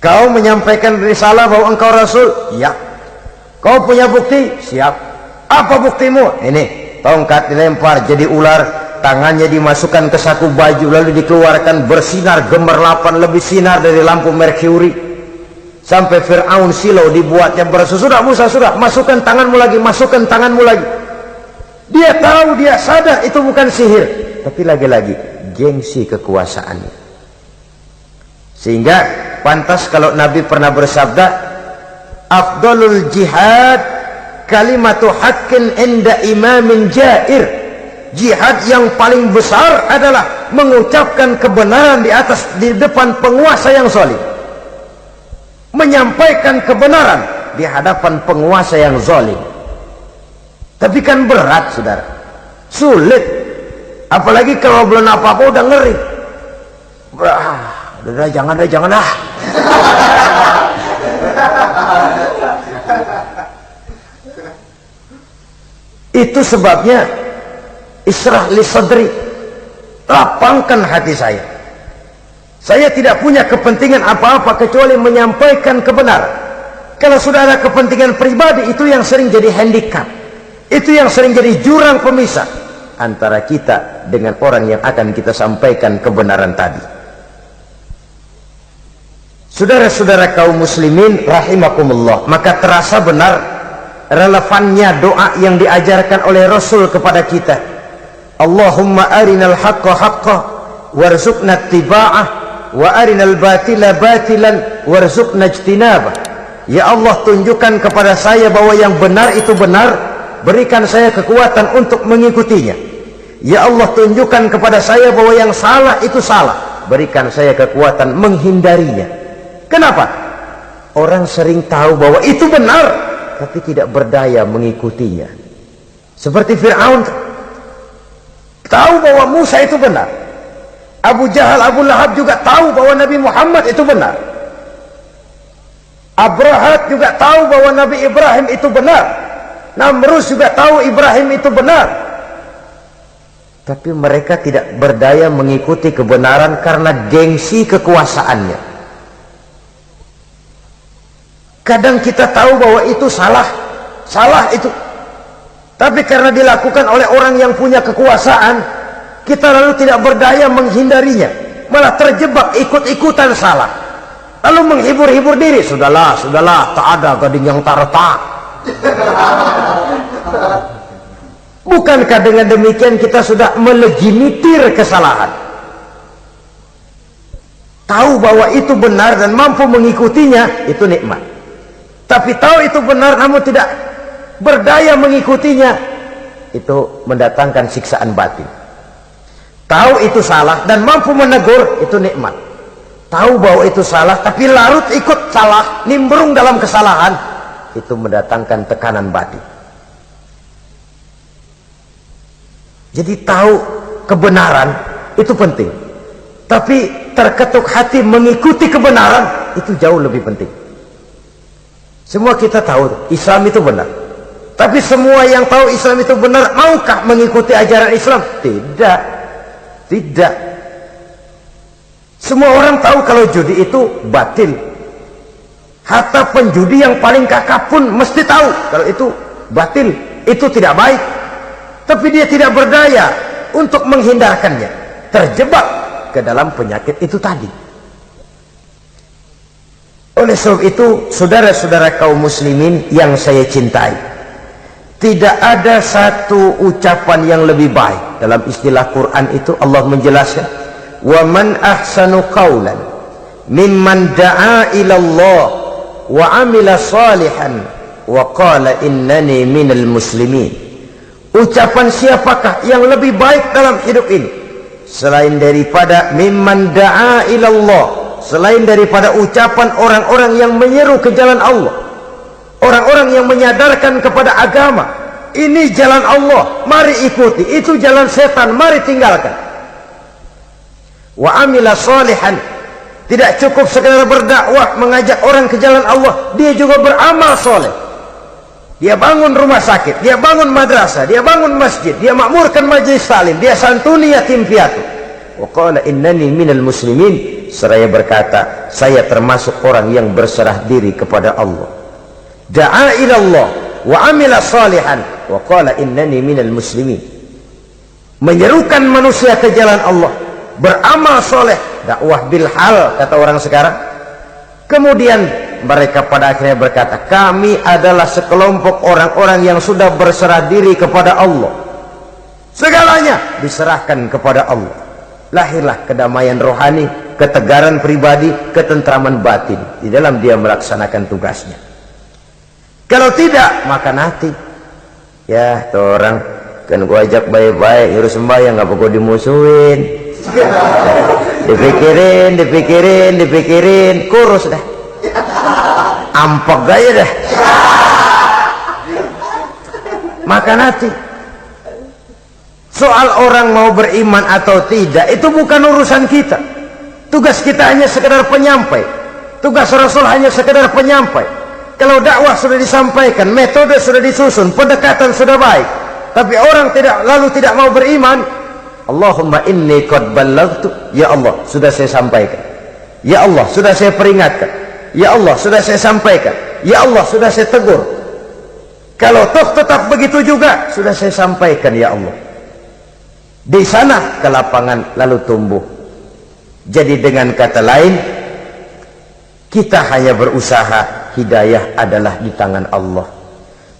Kau menyampaikan risalah bahwa engkau Rasul? Ya. Kau punya bukti? Siap. Apa buktimu? Ini, tongkat dilempar jadi ular, tangannya dimasukkan ke saku baju, lalu dikeluarkan bersinar gemerlapan, lebih sinar dari lampu merkuri. Sampai Fir'aun silau dibuatnya bersesudah. Musa, sudah, masukkan tanganmu lagi, masukkan tanganmu lagi. Dia tahu, dia sadar itu bukan sihir, tapi lagi-lagi gengsi kekuasaannya. Sehingga pantas kalau Nabi pernah bersabda, afdalul jihad kalimatu haqqin inda imamin jair. Jihad yang paling besar adalah mengucapkan kebenaran di depan penguasa yang zalim. menyampaikan kebenaran di hadapan penguasa yang zalim. Tapi kan berat, saudara, sulit, apalagi kalau belum apa-apa udah ngeri. Udah jangan ah. Itu sebabnya Ishrah li sadri, lapangkan hati saya. Saya tidak punya kepentingan apa-apa kecuali menyampaikan kebenaran. Kalau sudah ada kepentingan pribadi, itu yang sering jadi handicap, itu yang sering jadi jurang pemisah antara kita dengan orang yang akan kita sampaikan kebenaran tadi. Saudara-saudara kaum muslimin rahimakumullah, maka terasa benar relevannya doa yang diajarkan oleh Rasul kepada kita. Allahumma arinal haqqa haqqa warzuqna ittiba'ah wa arinal batila batilan warzuqna ijtinabah. Ya Allah, tunjukkan kepada saya bahwa yang benar itu benar, berikan saya kekuatan untuk mengikutinya. Ya Allah, tunjukkan kepada saya bahwa yang salah itu salah, berikan saya kekuatan menghindarinya. Kenapa? Orang sering tahu bahwa itu benar, tapi tidak berdaya mengikutinya. Seperti Fir'aun, tahu bahwa Musa itu benar. Abu Jahal, Abu Lahab juga tahu bahwa Nabi Muhammad itu benar. Abrahat juga tahu bahwa Nabi Ibrahim itu benar. Namrus juga tahu Ibrahim itu benar. Tapi mereka tidak berdaya mengikuti kebenaran karena gengsi kekuasaannya. Kadang kita tahu bahwa itu salah itu, tapi karena dilakukan oleh orang yang punya kekuasaan, kita lalu tidak berdaya menghindarinya, malah terjebak ikut-ikutan salah, lalu menghibur-hibur diri. Sudahlah, tak ada gading yang tak retak. Bukankah dengan demikian kita sudah melegimitir kesalahan? Tahu bahwa itu benar dan mampu mengikutinya, itu nikmat. Tapi tahu itu benar namun tidak berdaya mengikutinya, itu mendatangkan siksaan batin. Tahu itu salah dan mampu menegur, itu nikmat. Tahu bahwa itu salah tapi larut ikut salah, nimbrung dalam kesalahan, itu mendatangkan tekanan batin. Jadi tahu kebenaran itu penting, tapi terketuk hati mengikuti kebenaran itu jauh lebih penting. Semua kita tahu Islam itu benar, tapi semua yang tahu Islam itu benar maukah mengikuti ajaran Islam? Tidak. Semua orang tahu kalau judi itu batil. Hatta penjudi yang paling kakap pun mesti tahu kalau itu batil, itu tidak baik. Tapi dia tidak berdaya untuk menghindarkannya, terjebak ke dalam penyakit itu tadi. Oleh sebab itu, saudara-saudara kaum muslimin yang saya cintai, tidak ada satu ucapan yang lebih baik. Dalam istilah Quran itu Allah menjelaskan, wa man ahsanu qawlan mimman da'a ilallah wa amila salihan wa qala innani minal muslimin. Ucapan siapakah yang lebih baik dalam hidup ini selain daripada mimman da'a ilallah, selain daripada ucapan orang-orang yang menyeru ke jalan Allah, orang-orang yang menyadarkan kepada agama, ini jalan Allah, mari ikuti, itu jalan setan, mari tinggalkan. Wa amila salihan, tidak cukup sekadar berdakwah mengajak orang ke jalan Allah, dia juga beramal soleh. Dia bangun rumah sakit, dia bangun madrasah, dia bangun masjid, dia makmurkan majelis salim, dia santuni yatim piatu. Wa qala innani minal muslimin, seraya berkata, saya termasuk orang yang berserah diri kepada Allah. Da'a ilallah wa amila salihan wa qala innani minal muslimin. Menyerukan manusia ke jalan Allah, beramal soleh, dakwah bil hal kata orang sekarang. Kemudian mereka pada akhirnya berkata, kami adalah sekelompok orang-orang yang sudah berserah diri kepada Allah, segalanya diserahkan kepada Allah. Lahirlah kedamaian rohani, ketegaran pribadi, ketentraman batin di dalam dia melaksanakan tugasnya. Kalau tidak, maka nanti ya tuh orang kan gua ajak baik-baik urus sembahyang, ngapa gua dimusuhin. Dipikirin, kurus dah. Ampek gaya dah. Makan hati. Soal orang mau beriman atau tidak itu bukan urusan kita. Tugas kita hanya sekedar penyampai. Tugas Rasul hanya sekedar penyampai. Kalau dakwah sudah disampaikan, metode sudah disusun, pendekatan sudah baik, tapi orang tidak mau beriman, Allahumma inni qad ballaghtu, ya Allah sudah saya sampaikan, ya Allah sudah saya peringatkan, ya Allah sudah saya sampaikan, ya Allah sudah saya tegur. Kalau toh tetap begitu juga, sudah saya sampaikan ya Allah. Di sana kelapangan lalu tumbuh. Jadi dengan kata lain, kita hanya berusaha, hidayah adalah di tangan Allah.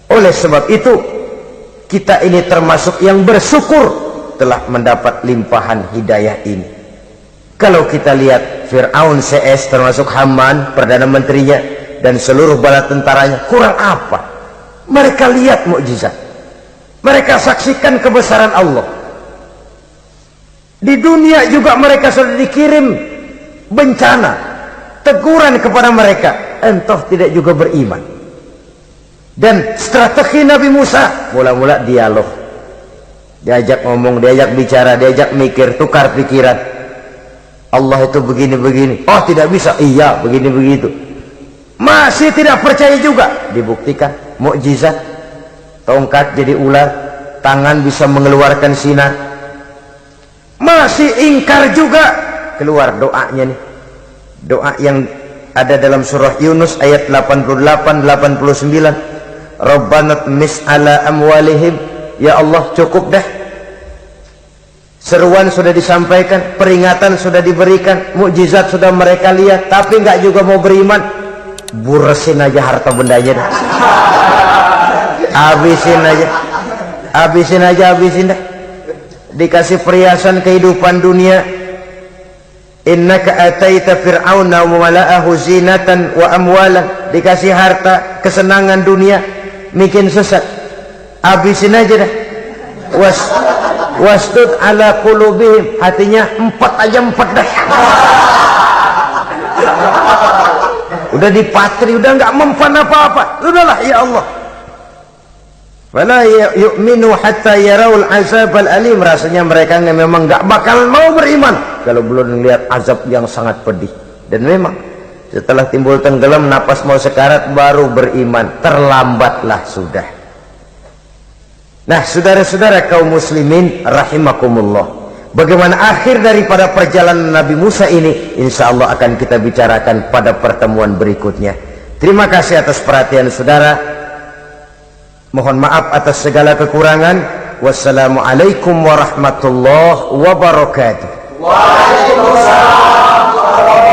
Oleh sebab itu, kita ini termasuk yang bersyukur telah mendapat limpahan hidayah ini. Kalau kita lihat Fir'aun CS termasuk Haman, Perdana Menterinya, dan seluruh bala tentaranya, kurang apa? Mereka lihat mukjizat. Mereka saksikan kebesaran Allah. Di dunia juga mereka sudah dikirim bencana, teguran kepada mereka, entah tidak juga beriman. Dan strategi Nabi Musa mula-mula dialog, diajak ngomong, diajak bicara, diajak mikir, tukar pikiran. Allah itu begini-begini, oh tidak bisa, iya begini-begitu. Masih tidak percaya juga, dibuktikan mukjizat, tongkat jadi ular, tangan bisa mengeluarkan sinar. Masih ingkar juga, keluar doanya nih, doa yang ada dalam surah Yunus ayat 88-89, Rabbana tmis ala amwalihim, ya Allah cukup dah. Seruan sudah disampaikan, peringatan sudah diberikan, mukjizat sudah mereka lihat, tapi nggak juga mau beriman. Buresin aja harta bendanya dah. Habisin aja dah. Dikasih perhiasan kehidupan dunia. Innaka ataita fir'auna wa mala'ahu zinatan wa amwalan, dikasih harta, kesenangan dunia, bikin sesat. Habisin aja dah. Wastud ala qulubihim, hatinya empat dah. Udah dipatri, udah nggak mempan apa-apa. Udahlah ya Allah. Wala yu'minu hatta yaraul azab al-alim, rasanya mereka memang nggak bakal mau beriman kalau belum melihat azab yang sangat pedih. Dan memang setelah timbul tenggelam, napas mau sekarat, baru beriman. Terlambatlah sudah. Nah, saudara-saudara kaum muslimin rahimakumullah, bagaimana akhir daripada perjalanan Nabi Musa ini, insya Allah akan kita bicarakan pada pertemuan berikutnya. Terima kasih atas perhatian saudara. Mohon maaf atas segala kekurangan. Wassalamualaikum warahmatullahi wabarakatuh. Waalaikumsalam warahmatullahi wabarakatuh.